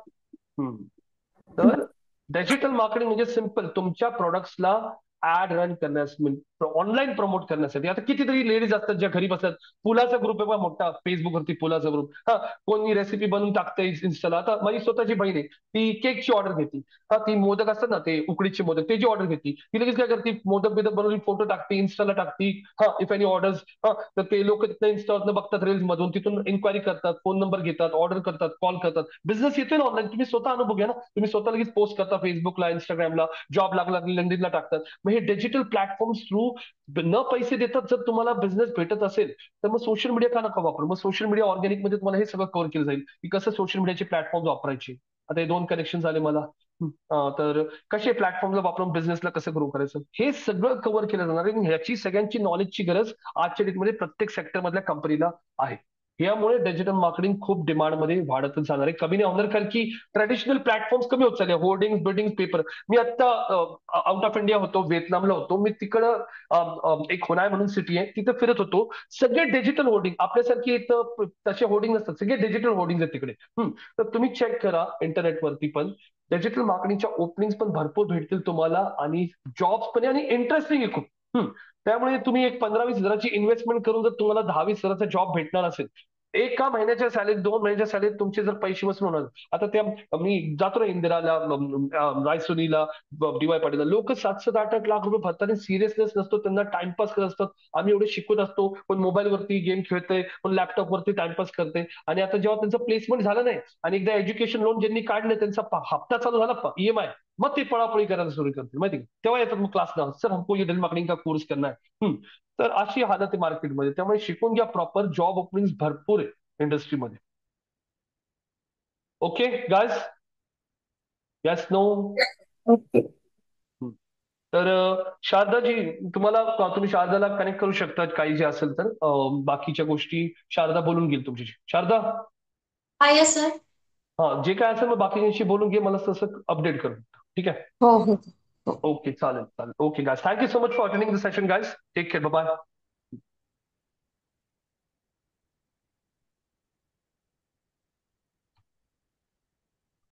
तर डिजिटल मार्केटिंग म्हणजे सिम्पल, तुमच्या प्रोडक्ट्सला ऍड रन करण्यास, ऑनलाईन प्रमोट करण्यासाठी. आता कितीतरी लेडीज असतात ज्या घरी बसतात. पुलाचा ग्रुप आहे बघा मोठा फेसबुकवरती, पुलाचा ग्रुप. हा, कोणी रेसिपी बनवून टाकते इन्स्टाला. आता माझी स्वतःची बहीण आहे, ती केकची ऑर्डर घेते. हा, ती मोदक असतात ना ते उकडीचे मोदक, त्याची ऑर्डर घेते. ती लगेच काय करते, मोदक बिदक बनवून फोटो टाकते, इन्स्टाला टाकते. हा, इफ एनी ऑर्डर्स, हा, तर ते लोक तिथं इन्स्टावरनं बघतात, रील्स मधून, तिथून इन्क्वायरी करतात, फोन नंबर घेतात, ऑर्डर करतात, कॉल करतात. बिझनेस येतोय ना ऑनलाईन. तुम्ही स्वतः अनुभव घ्या ना. तुम्ही स्वतः लगेच पोस्ट करता फेसबुकला, इंस्टाग्रामला, जॉब लागला लिंक्डइनला टाकतात. मग हे डिजिटल प्लॅटफॉर्म्स थ्रू न पैसे देतात जर तुम्हाला बिझनेस भेटत असेल तर मग सोशल मीडिया का नका वापरू? मग सोशल मीडिया ऑर्गॅनिक मध्ये तुम्हाला हे सगळं कव्हर केलं जाईल की कसं सोशल मीडियाचे प्लॅटफॉर्म वापरायचे. आता हे 2 कनेक्शन झाले मला. तर कसे प्लॅटफॉर्मला वापरून बिझनेसला कसं ग्रो करायचं हे सगळं कव्हर केलं जाणार आहे. ह्याची सगळ्यांची नॉलेजची गरज आजच्या डेटमध्ये प्रत्येक सेक्टर मधल्या कंपनीला आहे. यामुळे डिजिटल मार्केटिंग खूप डिमांडमध्ये वाढतच जाणार आहे, कमी नाही होणार. कारण की ट्रॅडिशनल प्लॅटफॉर्म्स कमी होत चालले. Hoarding building paper. मी आता आउट ऑफ इंडिया होतो, व्हिएतनामला होतो मी. तिकडं एक होनाय म्हणून सिटी आहे, तिथे फिरत होतो. सगळे डिजिटल होर्डिंग, आपल्यासारखी इथं तसे होर्डिंग नसतात, सगळे डिजिटल होर्डिंग आहेत तिकडे. तर तुम्ही चेक करा इंटरनेटवरती पण, डिजिटल मार्केटिंगच्या ओपनिंग्स पण भरपूर भेटतील तुम्हाला, आणि जॉब्स पण आणि इंटरेस्टिंग आहे खूप. त्यामुळे तुम्ही एक 15-20 हजाराची इन्व्हेस्टमेंट करून जर तुम्हाला 10-20 हजाराचा जॉब भेटणार असेल, एका महिन्याच्या सॅलरीत, 2 महिन्याच्या सॅलरीत तुमचे जर पैसे वसूल होणार. आता त्या मी जातो ना इंदिराला, रायसोनीला, DY पाटीलला, लोक 7-7, 8-8 लाख रुपये भरतात. सिरियसनेस नसतो त्यांना, टाइमपास करत असतात. आम्ही एवढे शिकवत असतो, पण मोबाईलवरती गेम खेळतोय, पण लॅपटॉपवरती टाइमपास करते. आणि आता जेव्हा त्यांचं प्लेसमेंट झालं नाही आणि एकदा एज्युकेशन लोन ज्यांनी काढलं त्यांचा हप्ता चालू झाला, EMI, मग ते पळापळी करायला सुरू करते माहिती का. तेव्हा येतात मग क्लासला, सर हमको डिजिटल मार्केटिंग का कोर्स करना है. तर अशी हालत आहे मार्केटमध्ये. त्यामुळे शिकून घ्या प्रॉपर, जॉब ओपनिंग भरपूर आहे इंडस्ट्रीमध्ये. Okay guys, yes no? Okay. तर शारदाजी, तुम्ही शारदाला कनेक्ट करू शकता काही जे असेल तर. बाकीच्या गोष्टी शारदा बोलून घेईल तुमच्याशी. शारदा, हा येस सर. हा, जे काय असेल मग बाकीच्यांशी बोलून घे, मला तसं अपडेट कर. ठीक आहे? हो हो. ओके, चालेल चालेल. Okay guys, thank you so much for attending the session guys. Take care, bye.